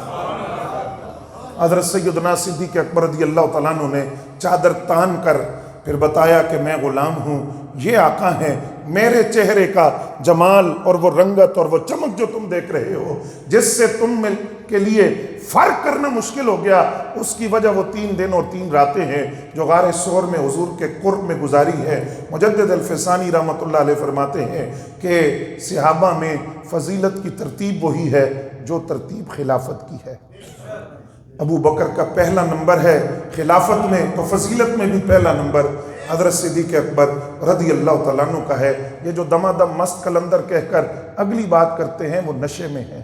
حضرت سیدنا صدیق اکبر رضی اللہ تعالیٰ عنہ نے چادر تان کر پھر بتایا کہ میں غلام ہوں، یہ آقا ہیں، میرے چہرے کا جمال اور وہ رنگت اور وہ چمک جو تم دیکھ رہے ہو، جس سے تم کے لیے فرق کرنا مشکل ہو گیا، اس کی وجہ وہ 3 دن اور 3 راتیں ہیں جو غار ثور میں حضور کے قرب میں گزاری ہے۔ مجدد الفسانی رحمۃ اللہ علیہ فرماتے ہیں کہ صحابہ میں فضیلت کی ترتیب وہی ہے جو ترتیب خلافت کی ہے۔ ابو بکر کا پہلا نمبر ہے خلافت میں، تو فضیلت میں بھی پہلا نمبر حضرت صدیق اکبر رضی اللہ تعالیٰ عنہ کا ہے۔ یہ جو دمادم مست قلندر کہہ کر اگلی بات کرتے ہیں وہ نشے میں ہیں،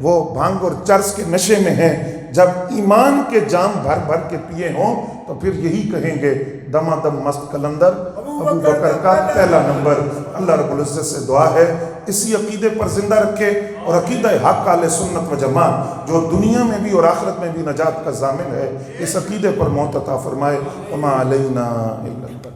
وہ بھانگ اور چرس کے نشے میں ہیں۔ جب ایمان کے جام بھر بھر کے پیے ہوں تو پھر یہی کہیں گے دمادم مست قلندر ابو بکر کا پہلا نمبر۔ اللہ رب العزت سے دعا ہے اسی عقیدے پر زندہ رکھے، اور عقیدہ حق اہل سنت و جماعت جو دنیا میں بھی اور آخرت میں بھی نجات کا ضامن ہے، اس عقیدے پر موت عطا فرمائے۔ وما علینا الا البلاغ۔